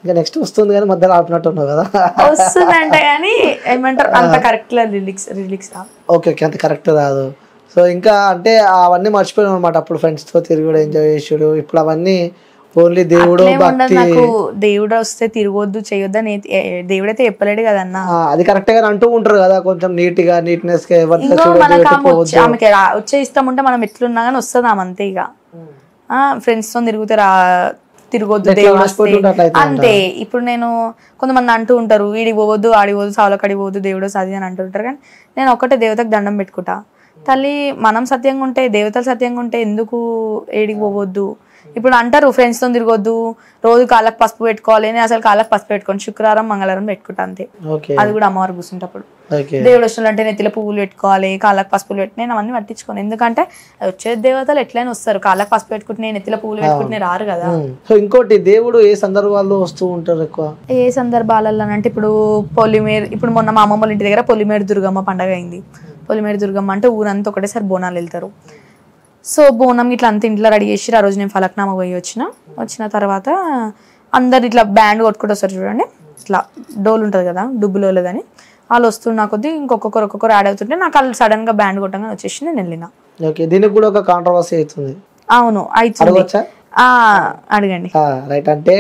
ఇంకా నెక్స్ట్ వస్తుంది కానీ మధ్యలో ఆపినట్టు ఉన్నావు కదా. వస్తుందంటే కానీ ఏమంటారు అంత కరెక్ట్ రిలీక్స్ రాదు. ఓకే, అంత కరెక్ట్ రాదు. సో ఇంకా అంటే అవన్నీ మర్చిపోయాను అనమాట. అప్పుడు ఫ్రెండ్స్ తో తిరుగుడు, ఎంజాయ్ చేసుడు. ఇప్పుడు అవన్నీ ఓన్లీ దేవుడు భక్తి. నాకు దేవుడు వస్తే తిరగొద్దు చేయొద్దు అని దేవుడైతే చెప్పలేడు కదన్నా. అది కరెక్ట్ గా అంటూ ఉంటారు కదా, కొంచెం నీట్నెస్ గా. ఆమెకి వచ్చే ఇష్టం ఉంటే మనం ఎట్లున్నా కానీ వస్తుంది ఆమె అంతే. ఇక ఫ్రెండ్స్ తో తిరగొద్దు దేవుడు అంతే. ఇప్పుడు నేను కొంతమంది అంటూ ఉంటారు వీడికి పోవద్దు, ఆడికి పోవద్దు, సావులకడికి పోవద్దు, దేవుడు సది అని అంటుంటారు. కానీ నేను ఒక్కటే దేవతకు దండం పెట్టుకుంటా. తల్లి మనం సత్యంగా ఉంటే దేవతలు సత్యంగా ఉంటే ఎందుకు ఏడికి పోవద్దు. ఇప్పుడు అంటారు ఫ్రెండ్స్ తో తిరగొద్దు, రోజు కాళ్ళకి పసుపు పెట్టుకోవాలి. నేను అసలు కాళ్ళకి పసుపు పెట్టుకోండి, శుక్రవారం మంగళవారం పెట్టుకుంటా అంతే. అది కూడా అమ్మవారు కూర్చుంటప్పుడు. దేవుడు వస్తున్నట్టే నెత్తిలో పువ్వులు పెట్టుకోవాలి, కాళ్ళకి పసుపులు పెట్టి నేను అవన్నీ పట్టించుకోను. ఎందుకంటే వచ్చే దేవతలు ఎట్లయినా వస్తారు, కాళ్ళకి పసుపు పెట్టుకుంటే నెత్తిలో పువ్వులు పెట్టుకుంటే రారు కదా. సో ఇంకోటి, దేవుడు ఏ సందర్భాల్లో వస్తూ ఉంటారు ఎక్కువ? ఏ సందర్భాలలో అంటే ఇప్పుడు పొలిమేరు, ఇప్పుడు మొన్న మా అమ్మమ్మ ఇంటి దగ్గర పొలిమేరు దుర్గమ్మ పండగ అయింది. పొలిమేరు దుర్గమ్మ అంటే ఊరంతా ఒకటేసారి బోనాలు వెళ్తారు. సో బోనం ఇట్లా అంత ఇంట్లో రెడీ చేసి ఆ రోజు నేను ఫలక్నామా పోయి వచ్చిన తర్వాత అందరు ఇట్లా బ్యాండ్ కొట్టుకుంటూ వస్తారు చూడండి, ఇట్లా డోలు ఉంటుంది కదా, డుబ్బులోలు కానీ వాళ్ళు వస్తున్నా కొద్దీ ఒక్కొక్కరు యాడ్ అవుతుంటే నాకు వాళ్ళు సడన్ గా బ్యాండ్ కొట్టంగా వచ్చేసి నేను వెళ్ళిన. దీనికి కూడా ఒక కాంట్రవర్సీ అవుతుంది. అవును అవుతుంది, అడగండి. రైట్, అంటే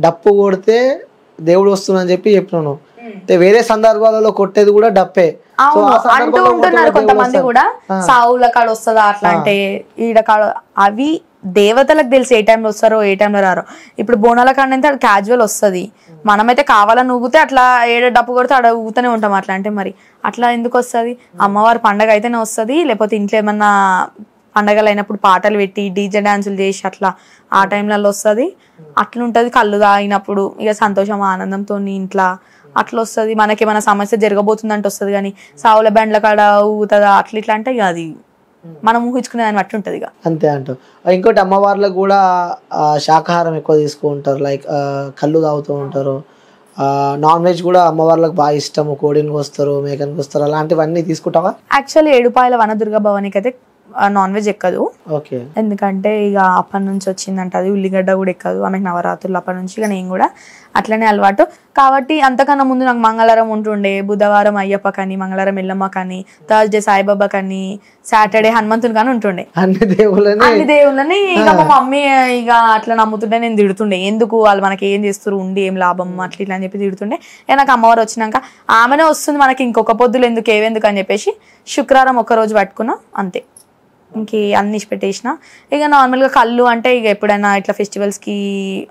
డప్పు కొడితే దేవుడు వస్తుందని చెప్పి చెప్పినాను. వేరే సందర్భాలలో కొట్టేది కూడా డప్పే అంటూ ఉంటున్నారు కొంతమంది కూడా. సావుల కాడ వస్తుందా అట్లా అంటే ఈడ కాడ, అవి దేవతలకు తెలిసి ఏ టైంలో వస్తారో ఏ టైంలో రారో. ఇప్పుడు బోనాల కాడ అయితే అది క్యాజువల్ వస్తుంది, మనమైతే కావాలని ఊగితే అట్లా ఏడ డప్పు కొడితే అక్కడ ఊగుతూనే ఉంటాం. అట్లా అంటే మరి అట్లా ఎందుకు వస్తుంది? అమ్మవారి పండగ అయితేనే వస్తుంది, లేకపోతే ఇంట్లో ఏమన్నా పండగలు అయినప్పుడు పాటలు పెట్టి డీజే డాన్సులు చేసి అట్లా ఆ టైంలలో వస్తుంది. అట్లుంటది. కళ్ళు తాగినప్పుడు ఇక సంతోషం ఆనందంతో ఇంట్లో అట్లా వస్తుంది. మనకేమైనా సమస్య జరగబోతుందంటే వస్తుంది, కానీ సావుల బ్యాండ్ల కాడ ఊగుతుందా అట్లా ఇట్లా అంటే ఇక అది మనం ఊహించుకునే దాన్ని బట్టి ఉంటుంది ఇక అంతే అంటూ. ఇంకోటి, అమ్మవార్లకు కూడా శాకాహారం ఎక్కువ తీసుకుంటారు, లైక్ కళ్ళు తాగుతూ ఉంటారు. నాన్ వెజ్ కూడా అమ్మవార్లకు బాగా ఇష్టము, కోడిని కోస్తారు, మేకని కోస్తారు, అలాంటివన్నీ తీసుకుంటావా? యాక్చువల్లీ ఏడుపాయల వనదుర్గ భవానికి అయితే నాన్ వెజ్ ఎక్కదు. ఎందుకంటే ఇక అప్పటి నుంచి వచ్చిందంట అది. ఉల్లిగడ్డ కూడా ఎక్కదు ఆమెకు నవరాత్రులు అప్పటి నుంచి. ఇక నేను కూడా అట్లనే అలవాటు కాబట్టి. అంతకన్నా ముందు నాకు మంగళవారం ఉంటుండే, బుధవారం అయ్యప్ప కానీ, మంగళవారం ఎల్లమ్మ కానీ, థర్స్డే సాయిబాబా కానీ, సాటర్డే హనుమంతుని కానీ ఉంటుండే. అన్ని దేవుళ్ళని ఇక మా మమ్మీ ఇక అట్లా నమ్ముతుండే, నేను తిడుతుండే ఎందుకు వాళ్ళు మనకి ఏం చేస్తారు ఉండి ఏం లాభం అట్లా ఇట్లా అని చెప్పి తిడుతుండే. ఇక నాకు అమ్మవారు వచ్చినాక ఆమెనే వస్తుంది మనకి, ఇంకొక పొద్దులు ఎందుకు ఏవెందుకు అని చెప్పేసి శుక్రవారం ఒక్కరోజు పట్టుకున్నా అంతే. ఇంక అన్ని పెట్టేసిన. ఇక నార్మల్గా కళ్ళు అంటే ఇక ఎప్పుడైనా ఇట్లా ఫెస్టివల్స్కి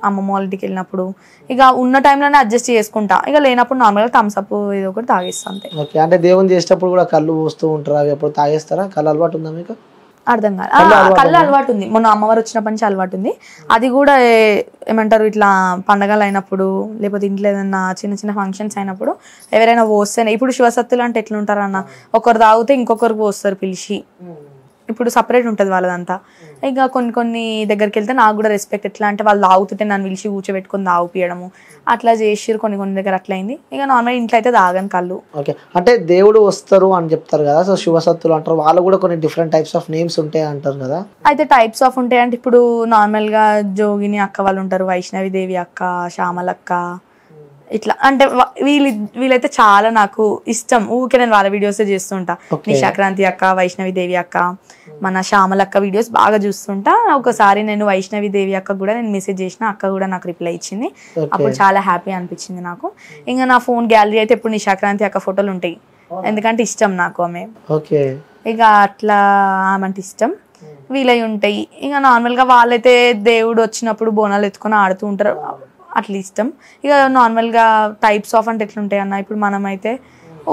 అమ్మమ్మ వాళ్ళ ఇంటికి వెళ్ళినప్పుడు ఇక ఉన్న టైంలోనే అడ్జస్ట్ చేసుకుంటా. ఇక లేనప్పుడు నార్మల్గా థమ్స్అప్ ఏదో ఒకటి తాగేస్తా అంతే. అంటే దేవుని చేసేటప్పుడు కూడా కళ్ళు పోస్తూ ఉంటారు, అవి ఎప్పుడు తాగేస్తారా? కళ్ళు అలవాటు ఉందా మీకు? అర్థం కాదు. కళ్ళు అలవాటు ఉంది, మొన్న అమ్మవారు వచ్చినప్పటి నుంచి అలవాటు ఉంది. అది కూడా ఏమంటారు, ఇట్లా పండగలు అయినప్పుడు లేకపోతే ఇంట్లో ఏదైనా చిన్న చిన్న ఫంక్షన్స్ అయినప్పుడు ఎవరైనా పోస్తేనే. ఇప్పుడు శివసత్తులు అంటే ఎట్లుంటారు అన్న, ఒకరు తాగితే ఇంకొకరు పోస్తారు పిలిచి. ఇప్పుడు సపరేట్ ఉంటుంది వాళ్ళదంతా. ఇక కొన్ని దగ్గరికి వెళ్తే నాకు కూడా రెస్పెక్ట్. ఎట్లా అంటే వాళ్ళు తాగుతుంటే నన్ను పిలిచి కూర్చోబెట్టుకొని తాగిపియడము అట్లా చేసిరు. కొన్ని దగ్గర అట్లా అయింది. ఇక నార్మల్ ఇంట్లో అయితే తాగను కళ్ళు. ఓకే, అంటే దేవుడు వస్తారు అని చెప్తారు కదా, సో శివసత్తులు అంటారు. వాళ్ళు కూడా కొన్ని డిఫరెంట్ టైప్స్ ఆఫ్ నేమ్స్ ఉంటాయి అంటారు కదా. అయితే టైప్స్ ఆఫ్ ఉంటాయి అంటే ఇప్పుడు నార్మల్ గా జోగిని అక్క వాళ్ళు ఉంటారు, వైష్ణవి దేవి అక్క, శ్యామలక్క, ఇట్లా అంటే వీళ్ళైతే చాలా నాకు ఇష్టం. ఊరికే నేను వాళ్ళ వీడియోసే చేస్తుంటా. నిశాక్రాంతి అక్క, వైష్ణవి దేవి అక్క, మన శ్యామలక్క వీడియోస్ బాగా చూస్తుంటా. ఒకసారి నేను వైష్ణవి దేవి అక్క కూడా నేను మెసేజ్ చేసిన, అక్క కూడా నాకు రిప్లై ఇచ్చింది. అప్పుడు చాలా హ్యాపీ అనిపించింది నాకు. ఇంకా నా ఫోన్ గ్యాలరీ అయితే ఇప్పుడు నిశాక్రాంతి అక్క ఫోటోలు ఉంటాయి, ఎందుకంటే ఇష్టం నాకు ఆమె. ఇక అట్లా ఆమెంటే ఇష్టం. వీళ్ళవి ఉంటాయి. ఇక నార్మల్గా వాళ్ళైతే దేవుడు వచ్చినప్పుడు బోనాలు ఎత్తుకొని ఆడుతూ ఉంటారు, అట్లా ఇష్టం. ఇక నార్మల్గా టైప్స్ ఆఫ్ అంటే ఎట్లుంటాయి అన్న, ఇప్పుడు మనం అయితే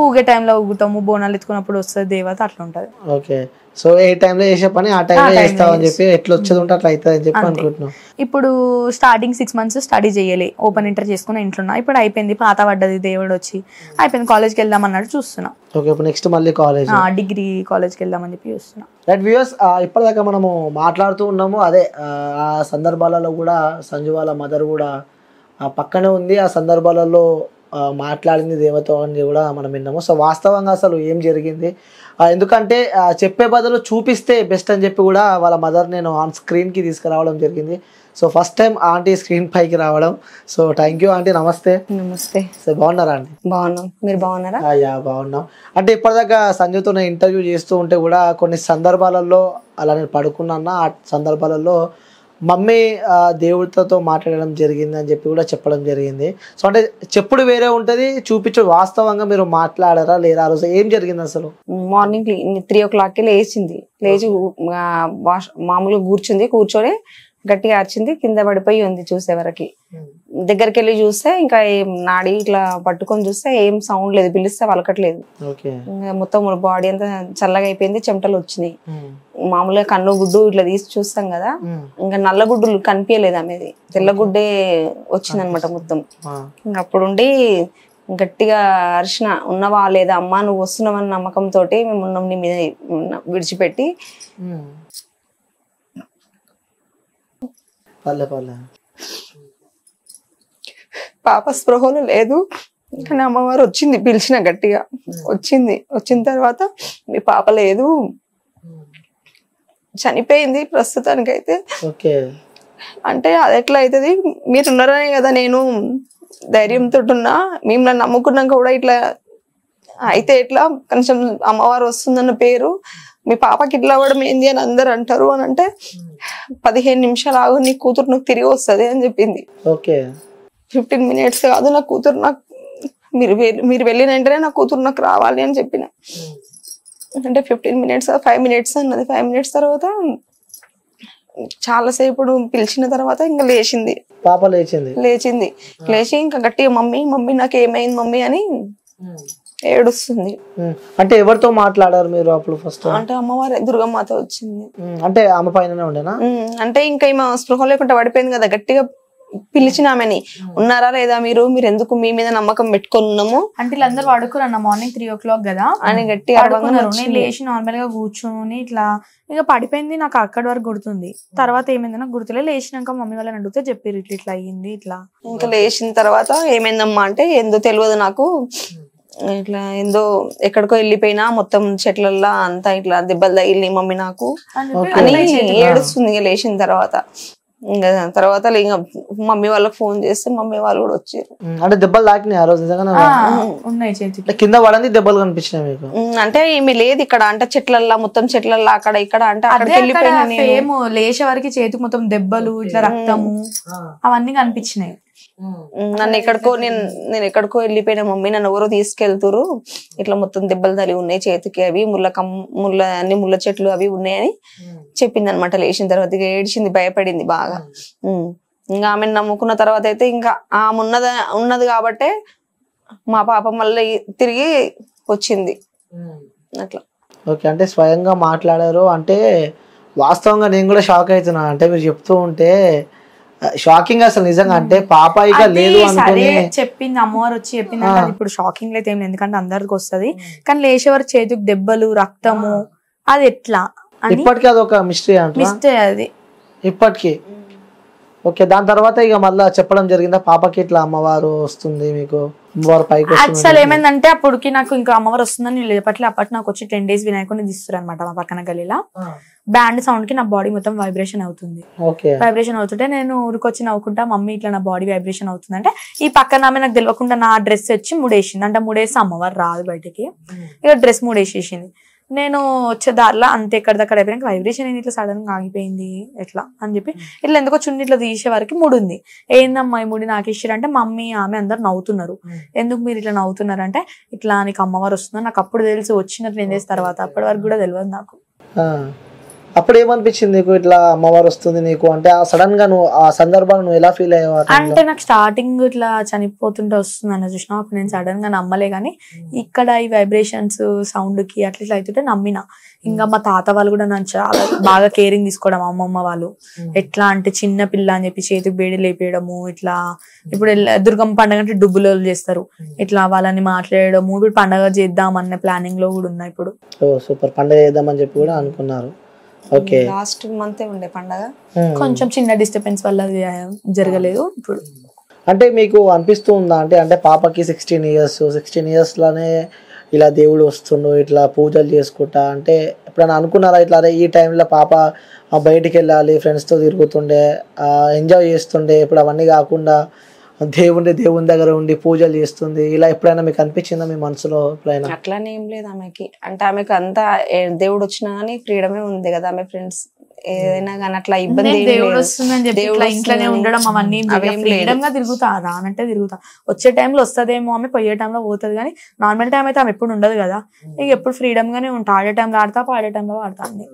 ఊగే టైంలో ఊగుతాము, బోనాలు ఎత్తుకున్నప్పుడు వస్తుంది దేవత, అట్లా ఉంటుంది. ఓకే, సో ఏ టైంలో చేసే పని ఆ టైంలో చేస్తామని చెప్పి ఎట్లా వచ్చేది ఉంటే అట్లా అవుతుంది అని చెప్పి అనుకుంటున్నాం. ఇప్పుడు స్టార్టింగ్ 6 months స్టడీ చేయలే, ఓపెన్ ఇంటర్ చేసుకుని ఇంట్లో ఉన్నా. ఇప్పుడు అయిపోయింది, పాత పడ్డది, దేవుడు వచ్చి అయిపోయింది. కాలేజ్కి వెళ్దాం అన్నట్టు చూస్తున్నా. ఓకే, ఇప్పుడు నెక్స్ట్ మళ్ళీ కాలేజ్, డిగ్రీ కాలేజ్కి వెళ్దామని చెప్పి చూస్తున్నా. రైట్ వ్యూయర్స్, ఇప్పటిదాకా మనము మాట్లాడుతూ ఉన్నాము. అదే ఆ సందర్భాలలో కూడా సంజు వాళ్ళ మదర్ కూడా పక్కనే ఉంది. ఆ సందర్భాలలో మాట్లాడింది దేవత అని కూడా మనం విన్నాము. సో వాస్తవంగా అసలు ఏం జరిగింది, ఎందుకంటే చెప్పే బదులు చూపిస్తే బెస్ట్ అని చెప్పి కూడా వాళ్ళ మదర్ నేను ఆన్ స్క్రీన్కి తీసుకురావడం జరిగింది. So first time aunty screen పైకి రావడం. So thank you aunty. నమస్తే. నమస్తే. సో బాగున్నారా అండి? బాగున్నాం, మీరు బాగున్నారా? యా బాగున్నాం. అంటే ఇప్పటిదాకా సంజయ్తో నేను ఇంటర్వ్యూ చేస్తూ ఉంటే కూడా కొన్ని సందర్భాలలో అలా నేను పడుకున్నా, ఆ సందర్భాలలో మమ్మీ దేవుడితో మాట్లాడడం జరిగింది అని చెప్పి కూడా చెప్పడం జరిగింది. సో అంటే చెప్పుడు వేరే ఉంటుంది, చూపించు వాస్తవంగా మీరు మాట్లాడారా లేరా, ఆ రోజు ఏం జరిగింది అసలు? మార్నింగ్ 3 o'clockకి లేచింది, లేచి మామూలుగా కూర్చొని గట్టిగా అరిచింది, కింద పడిపోయి ఉంది. చూసేవరకి దగ్గరికి వెళ్ళి చూస్తే ఇంకా నాడి ఇట్లా పట్టుకొని చూస్తే ఏం సౌండ్ లేదు, పిలిస్తే వలకట్లేదు. మొత్తం బాడీ అంతా చల్లగా అయిపోయింది, చెమటలు వచ్చినాయి. మామూలుగా కన్ను గుడ్డు ఇట్లా తీసి చూస్తాం కదా, ఇంకా నల్ల గుడ్డులు కనిపించలేదు ఆమెది, తెల్లగుడ్డే వచ్చిందనమాట మొత్తం. ఇంకా అప్పుడుండి గట్టిగా అరిచిన, ఉన్నవా లేదా అమ్మా, నువ్వు వస్తున్నావన్న నమ్మకంతో మేము ఉన్నాం నీ మీద విడిచిపెట్టి. పాప స్పృహలో లేదు కానీ అమ్మవారు వచ్చింది, పిలిచిన గట్టిగా వచ్చింది. వచ్చిన తర్వాత మీ పాప లేదు, చనిపోయింది ప్రస్తుతానికైతే. అంటే అది ఎట్లా అవుతుంది, మీరు ఉన్నారనే కదా నేను ధైర్యంతో ఉన్నా, మిమ్మల్ని నమ్ముకున్నాక కూడా ఇట్లా అయితే ఎట్లా, కొంచెం అమ్మవారు వస్తుందన్న పేరు మీ పాపకి ఇట్లా అవ్వడం ఏంది అని అందరు అంటారు అని అంటే 15 నిమిషాలు ఆగు, నీ కూతురు నాకు తిరిగి వస్తుంది అని చెప్పింది. 15 minutes కాదు, నా కూతురు నాకు మీరు వెళ్ళిన వెంటనే నా కూతురు నాకు రావాలి అని చెప్పిన. అంటే 15 minutes 5 minutes అన్నది. 5 minutes తర్వాత చాలాసేపు పిలిచిన తర్వాత ఇంకా లేచింది, పాప లేచింది. లేచి ఇంకా గట్టిగా మమ్మీ నాకు ఏమైంది మమ్మీ అని ఏడుస్తుంది. అంటే ఎవరితో మాట్లాడారు మీరు అప్పుడు ఫస్ట్? అంటే అమ్మవారి దుర్గమ్మతో వచ్చింది. అంటే ఆమె పైన ఉండేనా? అంటే ఇంకా ఈమె స్పృహ లేకుండా పడిపోయింది కదా, గట్టిగా పిలిచిన ఆమెని, ఉన్నారా లేదా మీరు ఎందుకు మీ మీద నమ్మకం పెట్టుకొని ఉన్నాము అంటే వీళ్ళందరూ పడుకున్నా మార్నింగ్ 3 o'clock కదా అని గట్టిగా నేను లేచి నార్మల్ గా కూర్చొని ఇట్లా ఇక పడిపోయింది. నాకు అక్కడి వరకు గుర్తుంది, తర్వాత ఏమైంది నాకు గుర్తులే. లేచినాక మమ్మీ వాళ్ళని అడిగితే చెప్పారు ఇట్లా అయ్యింది ఇట్లా. ఇంకా లేచిన తర్వాత ఏమైందమ్మా అంటే ఏందో తెలియదు నాకు, ఇట్లా ఏందో ఎక్కడికో వెళ్ళిపోయినా మొత్తం చెట్లల్లో అంతా ఇట్లా దెబ్బలు తగిలి మమ్మీ నాకు అని ఏడుస్తుంది. ఇక లేచిన తర్వాత ఇంకా తర్వాత ఇంకా మమ్మీ వాళ్ళకి ఫోన్ చేస్తే మమ్మీ వాళ్ళు కూడా వచ్చారు. అంటే దెబ్బలు తాకినాయి ఆ రోజు? ఉన్నాయి చేతికి, కింద పడింది దెబ్బలు కనిపించినాయి మీకు? అంటే ఏమి లేదు ఇక్కడ, అంటే చెట్లల్లో మొత్తం చెట్లల్లో అక్కడ ఇక్కడ అంటే అక్కడికి వెళ్ళిపోయినా లేచే వరకు చేతికి మొత్తం దెబ్బలు ఇట్లా రక్తము అవన్నీ కనిపించినాయి. నన్ను ఎక్కడికో నేను ఎక్కడికో వెళ్ళిపోయిన మమ్మీ, నన్ను ఎవరో తీసుకెళ్తురు, ఇట్లా మొత్తం దెబ్బలు తల్లి ఉన్నాయి చేతికి, అవి అన్ని ముళ్ళ చెట్లు అవి ఉన్నాయని చెప్పింది అనమాట. లేచిన తర్వాత ఏడ్చింది, భయపడింది బాగా. ఇంకా ఆమెను నమ్ముకున్న తర్వాత అయితే ఇంకా ఆమె ఉన్నది కాబట్టే మా పాప మళ్ళీ తిరిగి వచ్చింది అట్లా. ఓకే, అంటే స్వయంగా మాట్లాడారు. అంటే వాస్తవంగా నేను కూడా షాక్ అవుతున్నా, అంటే మీరు చెప్తూ ఉంటే షాకింగ్ అసలు నిజంగా. అంటే పాప ఇక లేదు అనుకుని చెప్పింది, అమ్మవారు వచ్చి చెప్పింది. ఇప్పుడు షాకింగ్ అయితే ఏం లేదు, ఎందుకంటే అందరికి వస్తుంది. కానీ లేచేవారు చేతికి దెబ్బలు రక్తము అది ఎట్లా ఇప్పటికీ అదొక మిస్టరీ అంటే అది ఇప్పటికీ. ఓకే, దాని తర్వాత ఇక మళ్ళీ చెప్పడం జరిగిందా పాపకి ఇట్లా అమ్మవారు వస్తుంది మీకు, అమ్మవారు పైకి వస్తుంది? అసలు ఏమైందంటే అప్పటికి నాకు ఇంకా అమ్మవారు వస్తుందని నేను లేపట్లే. అప్పటి నాకు వచ్చి 10 days వినాయకుడిని తీస్తారు అనమాట మా పక్కన గలీలా. బ్యాండ్ సౌండ్ కి నా బాడీ మొత్తం వైబ్రేషన్ అవుతుంది. వైబ్రేషన్ అవుతుంటే నేను ఊరికొచ్చి నవ్వుకుంటా, మమ్మీ ఇట్లా నా బాడీ వైబ్రేషన్ అవుతుంది అంటే ఈ పక్కన ఆమె నాకు తెలియకుండా నా డ్రెస్ వచ్చి ముడేసింది. అంటే ముడేసి అమ్మవారు రాదు బయటికి, ఇక డ్రెస్ ముడేసేసింది. నేను వచ్చే దారిలో అంతే ఎక్కడిదక్కడ అయిపోయినాక వైబ్రేషన్ ఏంది ఇట్లా సడన్ గా ఆగిపోయింది ఎట్లా అని చెప్పి ఇట్లా ఎందుకో చున్ని ఇట్లా తీసే వరకు ముడి ఉంది. ఏందమ్మా ఈ ముడి నాకు ఇచ్చారంటే మమ్మీ ఆమె అందరు నవ్వుతున్నారు. ఎందుకు మీరు ఇట్లా నవ్వుతున్నారు అంటే ఇట్లా నీకు అమ్మవారు వస్తున్నారు. నాకు అప్పుడు తెలిసి వచ్చిన 10 days తర్వాత, అప్పటి వరకు కూడా తెలియదు నాకు. అప్పుడు ఏమనిపించింది నీకు ఇట్లా అమ్మవారు వస్తుంది నీకు అంటే? ఆ సడన్ గా నువ్వు ఆ సందర్భాన్ని నువ్వు ఎలా ఫీల్ అయ్యావు? అంటే నాకు స్టార్టింగ్ ఇట్లా చనిపోతుంటే వస్తుంది అన్న చూసినా, అప్పుడు నేను సడన్ గా నమ్మలే. కానీ ఇక్కడ ఈ వైబ్రేషన్స్ సౌండ్ కి అట్లా ఇట్లా అవుతుంటే నమ్మిన. ఇంకా మా తాత వాళ్ళు కూడా నన్ను చాలా బాగా కేరింగ్ తీసుకోవడం, అమ్మమ్మ వాళ్ళు ఎట్లా అంటే చిన్న పిల్ల అని చెప్పి చేతికి బేడి లేపేయడము, ఇట్లా ఇప్పుడు దుర్గమ్మ పండుగ అంటే డుబ్బులో చేస్తారు, ఇట్లా వాళ్ళని మాట్లాడడము. ఇప్పుడు పండుగ చేద్దాం అన్న ప్లానింగ్ లో కూడా ఉన్నా ఇప్పుడు. సూపర్, పండుగ చేద్దామని చెప్పి కూడా అనుకున్నారు. లాస్ట్ మంత్ ఉండే పండగ కొంచెం చిన్న డిస్టర్బెన్స్ వల్ల జరగలేదు ఇప్పుడు. అంటే మీకు అనిపిస్తూ ఉందా అంటే పాపకి 16 years లోనే ఇలా దేవుడు వస్తుండు ఇట్లా పూజలు చేసుకుంటా అంటే ఎప్పుడైనా అనుకున్నారా ఇట్లా అరే ఈ టైంలో పాప బయటికి వెళ్ళాలి, ఫ్రెండ్స్తో తిరుగుతుండే, ఎంజాయ్ చేస్తుండే, ఇప్పుడు అవన్నీ కాకుండా దేవుని దగ్గర ఉండి పూజలు చేస్తుంది, ఇలా ఎప్పుడైనా మీకు అనిపించిందా మీ మనసులో ఎప్పుడైనా? అట్లానే ఏం లేదు ఆమెకి. అంటే ఆమెకు అంతా దేవుడు వచ్చినా గానీ ఫ్రీడమే ఉంది కదా, ఆమె ఫ్రెండ్స్ ఏదైనా కానీ అట్లా ఇబ్బంది దేవుడు వస్తుందని చెప్పి ఇంట్లోనే ఉండడం అవన్నీ ఫ్రీడమ్ గా తిరుగుతా, రానంటే తిరుగుతా. వచ్చే టైంలో వస్తుందేమో ఆమె, పోయే టైంలో పోతుంది. కానీ నార్మల్ టైం అయితే ఆమె ఎప్పుడు ఉండదు కదా, ఇక ఎప్పుడు ఫ్రీడమ్ గానే ఉంటా. ఆడే టైంలో ఆడతా, పాడే టైంలో ఆడతా అన్ని.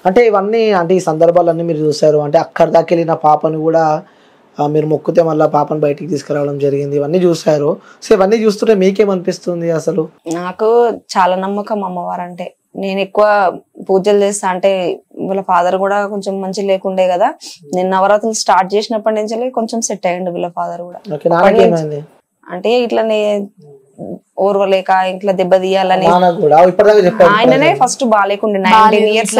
అంటే ఇవన్నీ అంటే ఈ సందర్భాలన్నీ మీరు చూసారు. అంటే అక్కడి దాకా వెళ్ళిన పాపను కూడా మీరు మొక్కుతే మళ్ళీ పాపను బయటికి తీసుకురావడం జరిగింది, ఇవన్నీ చూసారు. సో ఇవన్నీ చూస్తుంటే మీకేమనిపిస్తుంది అసలు? నాకు చాలా నమ్మకం అమ్మవారు అంటే. నేను ఎక్కువ పూజలు చేస్తా అంటే వాళ్ళ ఫాదర్ కూడా కొంచెం మంచి లేకుండే కదా. నేను నవరాత్రులు స్టార్ట్ చేసినప్పటి నుంచి కొంచెం సెట్ అయ్యండు వీళ్ళ ఫాదర్ కూడా. అంటే ఇట్లనే ఓర్వలేక ఇట్లా దెబ్బ తీయాలని ఆయననే ఫస్ట్ బాగాలేకుండే 19 years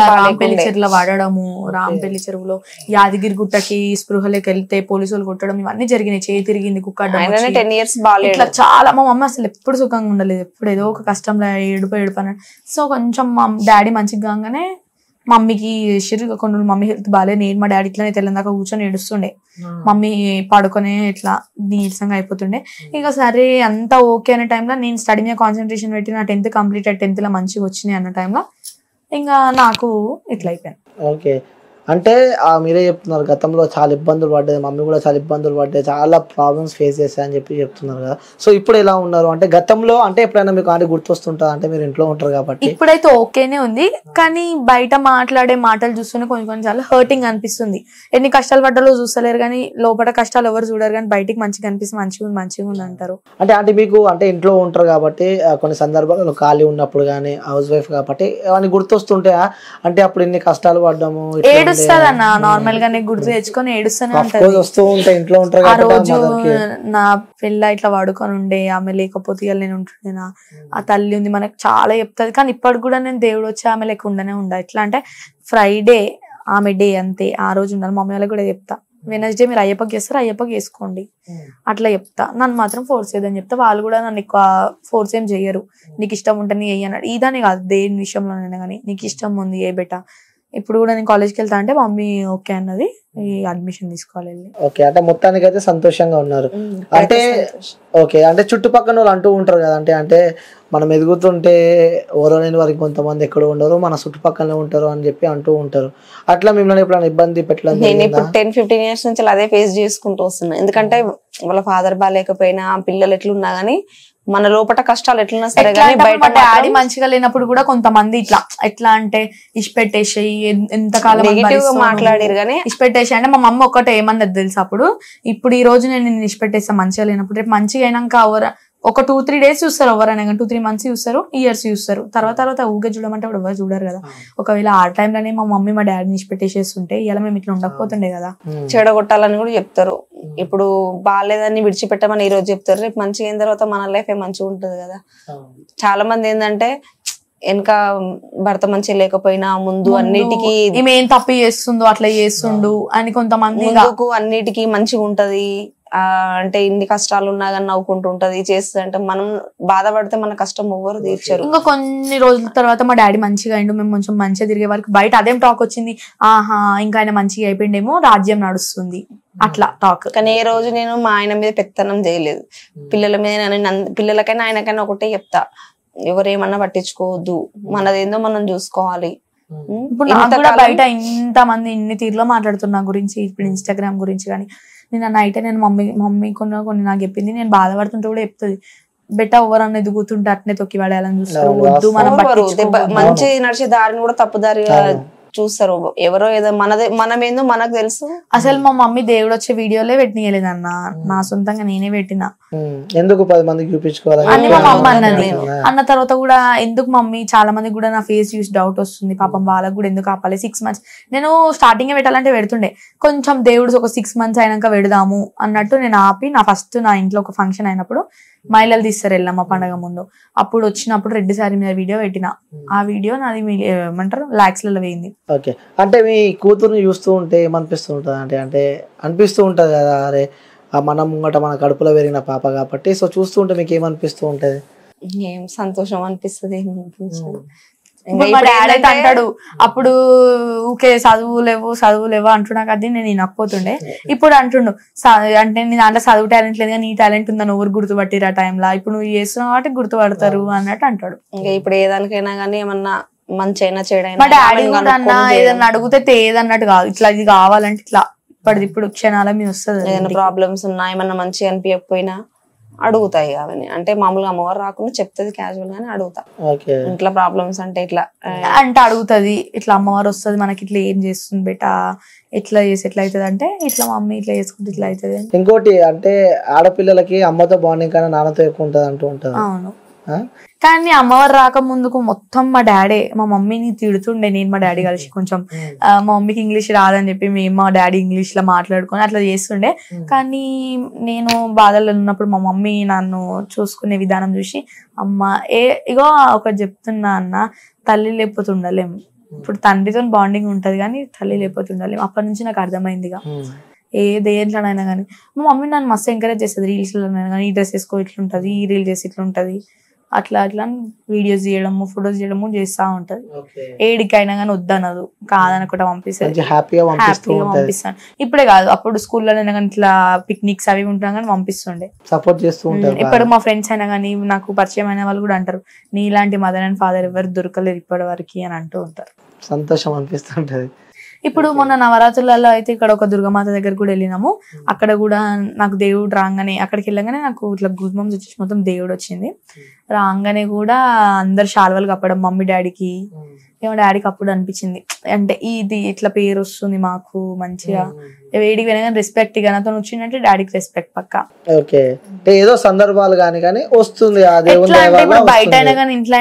చెరువులో వాడడము, రాంపల్లి చెరువులో యాదగిరి గుట్టకి స్పృహలోకి వెళ్తే పోలీసులు కొట్టడం ఇవన్నీ జరిగినాయి. చేయి తిరిగింది, కుక్క ఆయననే 10 years బాగాలేదు. ఇట్లా చాలా మా మమ్మీ అసలు ఎప్పుడు సుఖంగా ఉండలేదు, ఎప్పుడు ఏదో ఒక కష్టంలో ఏడుపు అన్నాడు. సో కొంచెం మా డాడీ మంచిగా కాగానే మమ్మీకి కొన్ని మమ్మీ హెల్త్ బాగాలేదు. నేను మా డాడీ ఇట్లానే తెల్లందాకా కూర్చొని ఏడుస్తుండే, మమ్మీ పడుకొని ఇట్లా నీరసంగా అయిపోతుండే. ఇక సరే అంతా ఓకే అనే టైంలో నేను స్టడీ మీద కాన్సన్ట్రేషన్ పెట్టి నా 10th కంప్లీట్ 10th లో మంచిగా వచ్చినాయి అన్న టైంలో ఇంకా నాకు ఇట్లా అయిపోయాను. ఓకే, అంటే మీరే చెప్తున్నారు గతంలో చాలా ఇబ్బందులు పడ్డాయి, మమ్మీ కూడా చాలా ఇబ్బందులు పడ్డాయి, చాలా ప్రాబ్లమ్స్ ఫేస్ చేశాయని చెప్పి చెప్తున్నారు కదా. సో ఇప్పుడు ఎలా ఉన్నారు అంటే గతంలో, అంటే ఎప్పుడైనా మీకు అంటే గుర్తొస్తుంటుంది అంటే మీరు ఇంట్లో ఉంటారు కాబట్టి? ఇప్పుడైతే ఓకేనే ఉంది, కానీ బయట మాట్లాడే మాటలు చూస్తూనే కొన్నిసార్లు హర్టింగ్ అనిపిస్తుంది. ఎన్ని కష్టాలు పడ్డాలో చూస్తలేరు కానీ లోపల కష్టాలు ఎవరు చూడరు, కానీ బయటికి మంచిగా అనిపిస్తుంది, మంచిగా ఉంది అంటారు. అంటే మీకు అంటే ఇంట్లో ఉంటారు కాబట్టి కొన్ని సందర్భాల్లో ఖాళీ ఉన్నప్పుడు కానీ హౌస్ వైఫ్ కాబట్టి అవన్నీ గుర్తొస్తుంటాయా? అంటే అప్పుడు ఇన్ని కష్టాలు పడ్డాము, ఏడుస్తాదన్న నార్మల్ గా గుర్తు తెచ్చుకొని ఏడుస్తూనే ఉంటది. ఆ రోజు నా పిల్ల ఇట్లా వాడుకొని ఉండే, ఆమె లేకపోతే ఇవాళ నేను ఉంటుండేనా, ఆ తల్లి ఉంది మనకు చాలా చెప్తుంది. కానీ ఇప్పటికి కూడా నేను దేవుడు వచ్చి ఆమె లేక ఉండనే ఉండ. ఎట్లా అంటే ఫ్రైడే ఆమె డే అంతే, ఆ రోజు ఉండాలి. మమ్మీ వాళ్ళకి కూడా చెప్తా, వెనస్డే మీరు అయ్యప్పకి చేస్తారు, అయ్యప్పకి వేసుకోండి అట్లా చెప్తా. నన్ను మాత్రం ఫోర్స్ చేయదని చెప్తా. వాళ్ళు కూడా నన్ను ఎక్కువ ఫోర్స్ ఏం చెయ్యరు. నీకు ఇష్టం ఉంటే నీ అయ్యన్నాడు, ఇదని కాదు దేని విషయంలోనైనా కానీ నీకు ఇష్టం ఉంది ఏ బెట. ఇప్పుడు కూడా నేను కాలేజ్కి వెళ్తా అంటే మమ్మీ ఓకే అన్నది, ఈ అడ్మిషన్ తీసుకోవాలి. ఓకే, అంటే మొత్తానికి అయితే సంతోషంగా ఉన్నారు. అంటే ఓకే, అంటే చుట్టుపక్కల వాళ్ళు అంటూ ఉంటారు కదా, అంటే మనం ఎదుగుతుంటే ఓరలేని వారికి కొంతమంది ఎక్కడ ఉండరు, మన చుట్టుపక్కలనే ఉంటారు అని చెప్పి అంటూ ఉంటారు. అట్లా మిమ్మల్ని ఎప్పుడైనా ఇబ్బంది పెట్టలేదు? నేను ఇప్పుడు 10-15 years నుంచి అదే ఫేస్ చేసుకుంటూ వస్తున్నా. ఎందుకంటే వాళ్ళ ఫాదర్ బాగాలేకపోయినా పిల్లలు ఎట్లున్నా గానీ మన లోపల కష్టాలు ఎట్లున్నా సరే కానీ బయట డాడీ మంచిగా లేనప్పుడు కూడా కొంతమంది ఇట్లా ఎట్లా అంటే ఇష్టపెట్టేసి ఎంతకాలం మాట్లాడారు కానీ ఇష్టపెట్టేసి అంటే మా మమ్మీ ఒక్కటే ఏమన్నది తెలుసు అప్పుడు, ఇప్పుడు ఈ రోజు నేను ఇష్టపెట్టేస్తా మంచిగా లేనప్పుడు, రేపు మంచిగా అయినాక ఒక 2-3 days చూస్తారు ఎవరైనా కానీ, 2-3 months చూస్తారు, ఇయర్స్ చూస్తారు. తర్వాత ఊగే చూడమంటే కూడా ఎవరు చూడరు కదా. ఒకవేళ ఆ టైంలోనే మా మమ్మీ మా డాడీని ఇష్టపెట్టేసేస్తుంటే ఇలా మేము ఇట్లా ఉండకపోతుండే కదా. చెడగొట్టాలని కూడా చెప్తారు. ఇప్పుడు బాగాలేదని విడిచిపెట్టమని ఈ రోజు చెప్తారు, రేపు మంచిగా అయిన తర్వాత మన లైఫ్ మంచిగా ఉంటది కదా. చాలా మంది ఏంటంటే వెనక భర్త మంచిగా లేకపోయినా ముందు అన్నిటికీ ఈమె ఏం తప్పు చేస్తుందో అట్లా చేస్తుండు అని కొంతమంది అన్నిటికీ మంచిగా ఉంటది, అంటే ఇన్ని కష్టాలు ఉన్నా కానీ నవ్వుకుంటూ ఉంటది చేస్తుంది. అంటే మనం బాధపడితే మన కష్టం ఎవ్వరు తీర్చారు. ఇంకా కొన్ని రోజుల తర్వాత మా డాడీ మంచిగా అయిండు, మేము కొంచెం మంచిగా తిరిగే వరకు బయట అదేం టాక్ వచ్చింది, ఆహా ఇంకా ఆయన మంచిగా అయిపోయిండేమో, రాజ్యం నడుస్తుంది అట్లా టాక్. కానీ ఏ రోజు నేను మా ఆయన మీద పెత్తనం చేయలేదు. పిల్లల మీద పిల్లలకైనా ఆయనకైనా ఒకటే చెప్తా, ఎవరేమన్నా పట్టించుకోవద్దు, మనదేందో మనం చూసుకోవాలి. ఇప్పుడు నాకు కూడా బయట ఇంత మంది ఇన్ని తీరులో మాట్లాడుతున్నా గురించి, ఇప్పుడు ఇన్స్టాగ్రామ్ గురించి కానీ, నేను నైట్ నేను మమ్మీ కొన్ని నాకు చెప్పింది, నేను బాధపడుతుంటే కూడా చెప్తుంది, బెట్ట ఎవరన్నా ఎదుగుతుంటే అట్నే తొక్కి పడేయాలని చూస్తారు, వద్దు మనం మంచి నడిచే దారిని కూడా తప్పుదారి చూస్తారు. ఎవరో ఏదో మనమేందో మనకు తెలుసు. అసలు మా మమ్మీ దేవుడు వచ్చే వీడియోలే పెట్టియలేదన్న, నా సొంతంగా నేనే పెట్టినా. ఎందుకు 10 మందికి చూపించుకోవాలి అని మా మమ్మీ అన్నది. అన్న తర్వాత కూడా ఎందుకు మమ్మీ, చాలా మందికి కూడా నా ఫేస్ చూసి డౌట్ వస్తుంది, పాపం వాళ్ళకు కూడా ఎందుకు ఆపాలి. 6 months నేను స్టార్టింగ్ పెట్టాలంటే పెడుతుండే, కొంచెం దేవుడు ఒక 6 months అయినాక పెడదాము అన్నట్టు నేను ఆపి, నా ఇంట్లో ఒక ఫంక్షన్ అయినప్పుడు మహిళలు తీస్తారు ఎల్లమ్మ పండగ ముందు, అప్పుడు వచ్చినప్పుడు రెడ్డి సారీ మీద వీడియో పెట్టిన. ఆ వీడియో నాది ఏమంటారు lakhsలలో పోయింది. ఓకే, అంటే మీ కూతురుని చూస్తూ ఉంటే ఏమనిపిస్తూ ఉంటుంది? అంటే అనిపిస్తూ ఉంటది కదా, అరే మనం ముంగట మన కడుపులో పెరిగిన పాప కాబట్టి, సో చూస్తూ ఉంటే మీకు ఏమనిపిస్తూ ఉంటది? ఏం సంతోషం అనిపిస్తుంది. మా డాడీ అయితే అంటాడు, అప్పుడు ఊకే చదువు లేవు అంటున్నా కదా నేను వినకపోతుండే, ఇప్పుడు అంటుండు అంటే నీ దాంట్లో చదువు టాలెంట్ లేదు, నీ టాలెంట్ ఉందని ఎవరు గుర్తుపట్టిరు ఆ టైంలో, ఇప్పుడు నువ్వు చేస్తున్నావు కాబట్టి గుర్తుపడతారు అన్నట్టు అంటాడు. ఇంకా ఇప్పుడు ఏదానికైనా కానీ ఏమన్నా మంచి అయినా చెడైనా, మా డాడీ కూడా అన్న ఏదన్నా అడిగితే ఏదన్నట్టు కాదు, ఇట్లా ఇది కావాలంటే ఇట్లా ఇప్పుడు క్షణాల మీద వస్తుంది. ఏదైనా ప్రాబ్లమ్స్ ఉన్నా ఏమన్నా మంచిగా అనిపించకపోయినా అడుగుతాయి అవన్నీ, అంటే మామూలుగా అమ్మవారు రాకుండా చెప్తుంది క్యాజువల్ గానీ అడుగుతా, ఇట్లా ప్రాబ్లమ్స్ అంటే ఇట్లా అంటే అడుగుతుంది, ఇట్లా అమ్మవారు వస్తుంది మనకి ఇట్లా ఏం చేస్తుంది బేటా, ఎట్లా చేసి ఎట్లా అవుతుంది అంటే ఇట్లా మమ్మీ ఇట్లా చేసుకుంటే ఇట్లా అవుతుంది. ఇంకోటి అంటే ఆడపిల్లలకి అమ్మతో బాండింగ్ కానీ నాన్నతో ఎక్కువ ఉంటది అంటూ ఉంటారు. అవును, కానీ అమ్మవారు రాక ముందుకు మొత్తం మా డాడీ మా మమ్మీని తిడుతుండే, నేను మా డాడీ కలిసి కొంచెం మా మమ్మీకి ఇంగ్లీష్ రాదని చెప్పి మేము మా డాడీ ఇంగ్లీష్ లో మాట్లాడుకొని అట్లా చేస్తుండే. కానీ నేను బాధల్లో ఉన్నప్పుడు మా మమ్మీ నన్ను చూసుకునే విధానం చూసి అమ్మ ఇగో ఒకటి చెప్తున్నా అన్న, తల్లి లేకపోతే ఉండలేము. ఇప్పుడు తండ్రితో బాండింగ్ ఉంటది కానీ తల్లి లేకపోతే ఉండలేము. అప్పటి నుంచి నాకు అర్థమైందిగా దేంట్లోనైనా కానీ. మా మమ్మీ నన్ను మస్తు ఎంకరేజ్ చేస్తుంది, రీల్స్ లోనైనా కానీ ఈ డ్రెస్ వేసుకో ఇట్లుంటది, ఈ రీల్ చేసి ఇట్లుంటది, అట్లా అట్లా వీడియోస్ చేయడము ఫొటోస్ చేయడము చేస్తా ఉంటది. ఏడికైనా కానీ వద్దనదు, కాదనకుండా పంపిస్తుంది, హ్యాపీగా పంపిస్తాను. ఇప్పుడే కాదు అప్పుడు స్కూల్లోనైనా కానీ ఇట్లా పిక్నిక్స్ అవి ఉంటాం కానీ పంపిస్తుండే, సపోర్ట్ చేస్తూ ఉంటారు. ఇప్పుడు మా ఫ్రెండ్స్ అయినా కానీ నాకు పరిచయం అయిన వాళ్ళు కూడా అంటారు, నీలాంటి మదర్ అండ్ ఫాదర్ ఎవరు దొరకలేరు ఇప్పటి వరకు అని అంటూ ఉంటారు. సంతోషం అనిపిస్తుంటది. ఇప్పుడు మొన్న నవరాత్రులలో అయితే ఇక్కడ ఒక దుర్గమాత దగ్గర కూడా వెళ్ళినాము. అక్కడ కూడా నాకు దేవుడు రాగానే, అక్కడికి వెళ్ళగానే నాకు ఇట్లా గూస్బంప్స్ వచ్చేసి మొత్తం దేవుడు వచ్చింది. రాగానే కూడా అందరు శాల్వాలు కప్పడం మమ్మీ డాడీకి, ఏమో డాడీకి అప్పుడు అనిపించింది అంటే ఇది ఇట్లా పేరు వస్తుంది మాకు మంచిగా, వేడికి వినగానే రెస్పెక్ట్, ఇక నాతో వచ్చిందంటే డాడీకి రెస్పెక్ట్ పక్కా. ఓకే, ఏదో సందర్భాలు కానీ వస్తుంది బయట అయినా కానీ ఇంట్లో